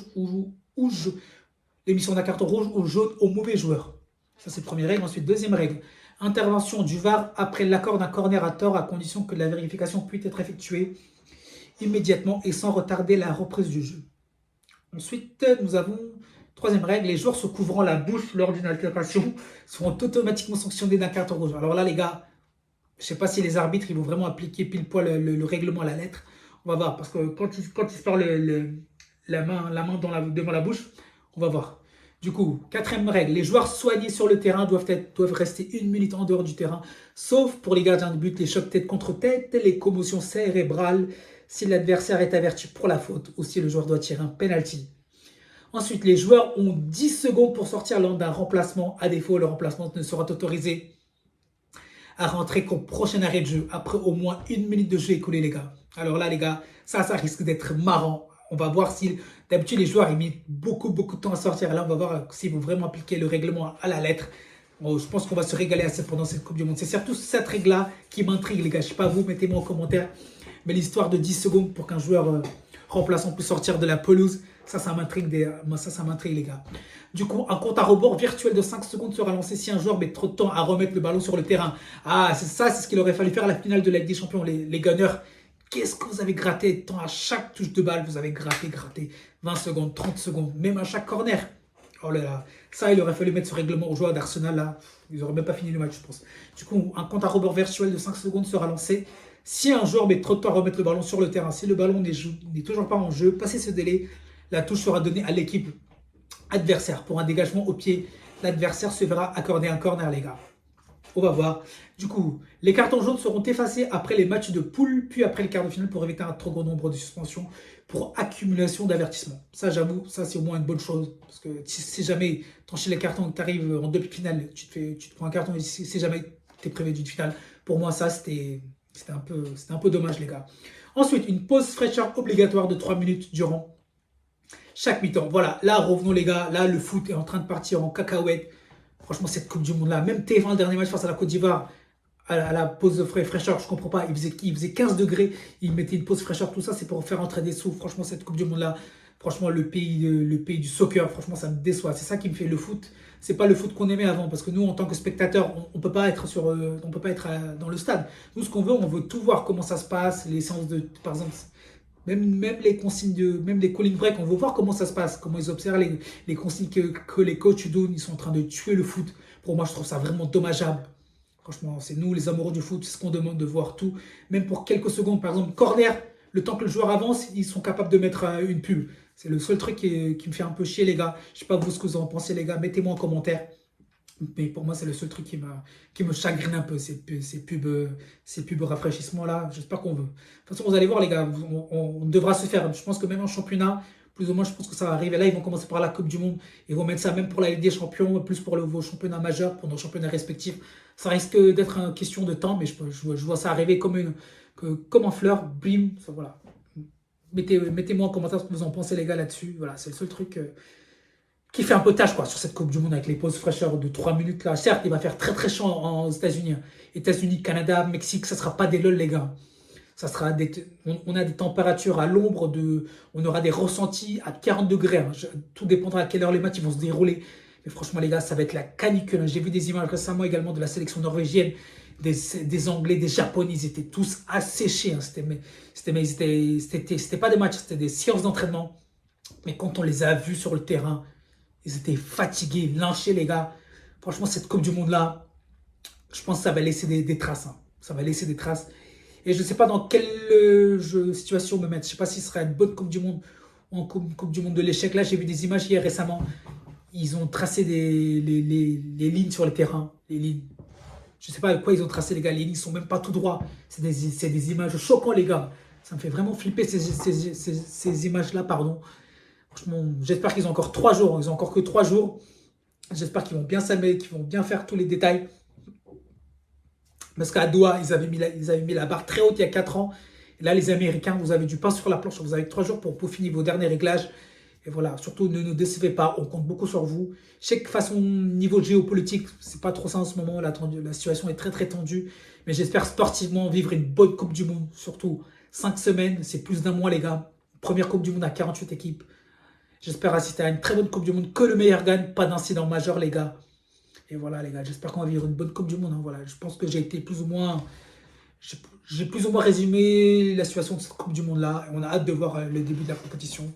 l'émission d'un carton rouge ou jaune au mauvais joueur. Ça, c'est la première règle. Ensuite, deuxième règle. Intervention du VAR après l'accord d'un corner à tort à condition que la vérification puisse être effectuée immédiatement et sans retarder la reprise du jeu. Ensuite, nous avons, troisième règle, les joueurs se couvrant la bouche lors d'une altercation seront automatiquement sanctionnés d'un carton rouge. Alors là, les gars, je ne sais pas si les arbitres ils vont vraiment appliquer pile poil le règlement à la lettre. On va voir, parce que quand ils se parlent la main devant la bouche, on va voir. Du coup, quatrième règle, les joueurs soignés sur le terrain doivent rester 1 minute en dehors du terrain, sauf pour les gardiens de but, les chocs tête contre tête, les commotions cérébrales, si l'adversaire est averti pour la faute ou si le joueur doit tirer un penalty. Ensuite, les joueurs ont 10 secondes pour sortir lors d'un remplacement. À défaut, le remplacement ne sera autorisé à rentrer qu'au prochain arrêt de jeu, après au moins 1 minute de jeu écoulé, les gars. Alors là, les gars, ça risque d'être marrant. On va voir si, d'habitude, les joueurs ils mettent beaucoup de temps à sortir. Là, on va voir s'ils vont vraiment appliquer le règlement à la lettre. Bon, je pense qu'on va se régaler assez pendant cette Coupe du Monde. C'est surtout cette règle-là qui m'intrigue, les gars. Je ne sais pas vous, mettez-moi en commentaire. Mais l'histoire de 10 secondes pour qu'un joueur remplaçant puisse sortir de la pelouse, ça m'intrigue, les gars. Du coup, un compte à rebours virtuel de 5 secondes sera lancé si un joueur met trop de temps à remettre le ballon sur le terrain. Ah, c'est ce qu'il aurait fallu faire à la finale de la Ligue des Champions, les Gunners. Qu'est-ce que vous avez gratté de temps à chaque touche de balle? Vous avez gratté. 20 secondes, 30 secondes, même à chaque corner. Oh là là. Ça, il aurait fallu mettre ce règlement aux joueurs d'Arsenal, là. Ils n'auraient même pas fini le match, je pense. Du coup, un compte à rebours virtuel de 5 secondes sera lancé si un joueur met trop de temps à remettre le ballon sur le terrain. Si le ballon n'est toujours pas en jeu, passé ce délai, la touche sera donnée à l'équipe adversaire. Pour un dégagement au pied, l'adversaire se verra accorder un corner, les gars. On va voir. Du coup, les cartons jaunes seront effacés après les matchs de poule, puis après les quarts de finale pour éviter un trop grand nombre de suspensions pour accumulation d'avertissements. Ça, j'avoue, ça c'est au moins une bonne chose. Parce que si jamais tu enchaînes les cartons et que tu arrives en demi-finale, tu te prends un carton et si jamais tu es privé d'une finale, pour moi, ça c'était un peu dommage, les gars. Ensuite, une pause fraîcheur obligatoire de 3 minutes durant chaque mi-temps. Voilà, là, revenons, les gars. Là, le foot est en train de partir en cacahuète. Franchement, cette Coupe du Monde-là, même TF1, le dernier match face à la Côte d'Ivoire, à la pause de fraîcheur, je comprends pas. Il faisait 15 degrés, il mettait une pause fraîcheur, tout ça, c'est pour faire entrer des sous. Franchement, cette Coupe du Monde-là, Franchement, le pays du soccer, franchement, ça me déçoit. C'est ça qui me fait le foot. C'est pas le foot qu'on aimait avant. Parce que nous, en tant que spectateurs, on peut pas être on peut pas être dans le stade. Nous, ce qu'on veut, on veut tout voir comment ça se passe. Les séances de, par exemple, même les consignes même les calling break, on veut voir comment ça se passe, comment ils observent les consignes que les coachs donnent. Ils sont en train de tuer le foot. Pour moi, je trouve ça vraiment dommageable. Franchement, c'est nous, les amoureux du foot, c'est ce qu'on demande de voir tout. Même pour quelques secondes, par exemple, corner, le temps que le joueur avance, ils sont capables de mettre une pub. C'est le seul truc qui me fait un peu chier, les gars. Je sais pas vous ce que vous en pensez, les gars. Mettez-moi en commentaire. Mais pour moi, c'est le seul truc qui me chagrine un peu, ces pubs rafraîchissement-là. J'espère qu'on veut. De toute façon, vous allez voir, les gars, on devra se faire. Je pense que même en championnat, plus ou moins, je pense que ça va arriver. Là, ils vont commencer par la Coupe du Monde. Ils vont mettre ça même pour la Ligue des Champions, plus pour vos championnats majeurs, pour nos championnats respectifs. Ça risque d'être une question de temps, mais je vois ça arriver comme en fleur. Bim, ça, voilà. Mettez-moi en commentaire ce que vous en pensez, les gars, là-dessus. Voilà, c'est le seul truc qui fait un peu tâche quoi, sur cette Coupe du Monde avec les pauses fraîcheurs de 3 minutes là. Certes, il va faire très très chaud aux États-Unis. États-Unis, Canada, Mexique, ça sera pas des lol, les gars. Ça sera on a des températures à l'ombre, on aura des ressentis à 40 degrés. Hein. Tout dépendra à quelle heure les matchs ils vont se dérouler. Mais franchement, les gars, ça va être la canicule. Hein. J'ai vu des images récemment également de la sélection norvégienne, des Anglais, des Japonais. Ils étaient tous asséchés. Hein. C'était pas des matchs, c'était des séances d'entraînement. Mais quand on les a vus sur le terrain, ils étaient fatigués, lynchés, les gars. Franchement, cette Coupe du Monde-là, je pense que ça va laisser des traces. Hein. Ça va laisser des traces. Et je ne sais pas dans quelle situation me mettre. Je ne sais pas si ce sera une bonne Coupe du Monde ou une coupe du Monde de l'échec. Là, j'ai vu des images hier récemment. Ils ont tracé les lignes sur le terrain. Les lignes. Je ne sais pas avec quoi ils ont tracé, les gars. Les lignes ne sont même pas tout droits. C'est des images choquantes, les gars. Ça me fait vraiment flipper ces images-là, pardon. Franchement, j'espère qu'ils ont encore 3 jours. Ils ont encore que 3 jours. J'espère qu'ils vont bien s'amuser, qu'ils vont bien faire tous les détails. Parce qu'à Doha, ils avaient mis la barre très haute il y a 4 ans. Et là, les Américains, vous avez du pain sur la planche. Vous avez 3 jours pour peaufiner vos derniers réglages. Et voilà, surtout ne nous décevez pas. On compte beaucoup sur vous. Je sais que façon niveau géopolitique, c'est pas trop ça en ce moment. La situation est très très tendue. Mais j'espère sportivement vivre une bonne Coupe du Monde. Surtout 5 semaines, c'est plus d'1 mois, les gars. Première Coupe du Monde à 48 équipes. J'espère assister à une très bonne Coupe du Monde. Que le meilleur gagne. Pas d'incident majeur, les gars. Et voilà, les gars. J'espère qu'on va vivre une bonne Coupe du Monde. Hein, voilà. Je pense que j'ai plus ou moins résumé la situation de cette Coupe du Monde-là. On a hâte de voir le début de la compétition.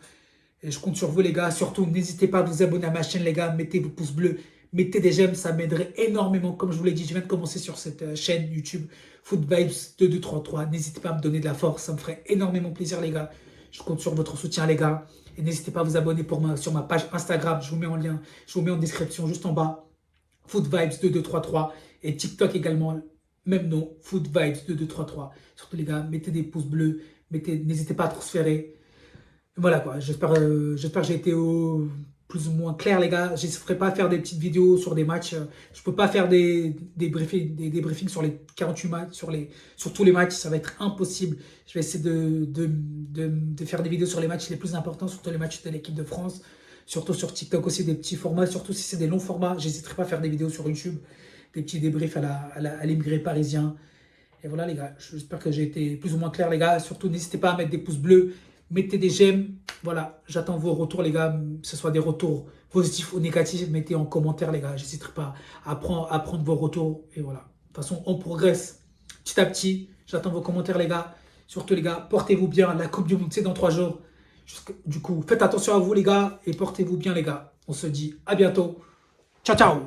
Et je compte sur vous, les gars. Surtout, n'hésitez pas à vous abonner à ma chaîne, les gars. Mettez vos pouces bleus. Mettez des j'aime. Ça m'aiderait énormément. Comme je vous l'ai dit, je viens de commencer sur cette chaîne YouTube Foot Vibes 2233. N'hésitez pas à me donner de la force. Ça me ferait énormément plaisir, les gars. Je compte sur votre soutien, les gars. Et n'hésitez pas à vous abonner sur ma page Instagram. Je vous mets en lien. Je vous mets en description juste en bas. Foot Vibes 2233. Et TikTok également. Même nom. Foot Vibes 2233. Surtout, les gars, mettez des pouces bleus. N'hésitez pas à transférer. Voilà quoi, j'espère que j'ai été plus ou moins clair, les gars. Je ne ferai pas faire des petites vidéos sur des matchs. Je ne peux pas faire des briefings sur les 48 matchs, sur tous les matchs. Ça va être impossible. Je vais essayer de faire des vidéos sur les matchs les plus importants, surtout les matchs de l'équipe de France. Surtout sur TikTok aussi, des petits formats. Surtout si c'est des longs formats, j'hésiterai pas à faire des vidéos sur YouTube. Des petits débriefs à l'immigré parisien. Et voilà, les gars. J'espère que j'ai été plus ou moins clair, les gars. Surtout, n'hésitez pas à mettre des pouces bleus. Mettez des j'aime. Voilà, j'attends vos retours, les gars. Que ce soit des retours positifs ou négatifs, mettez en commentaire, les gars. J'hésiterai pas à prendre vos retours. Et voilà. De toute façon, on progresse petit à petit. J'attends vos commentaires, les gars. Surtout, les gars, portez-vous bien. La Coupe du Monde, c'est dans 3 jours. Du coup, faites attention à vous, les gars. Et portez-vous bien, les gars. On se dit à bientôt. Ciao, ciao.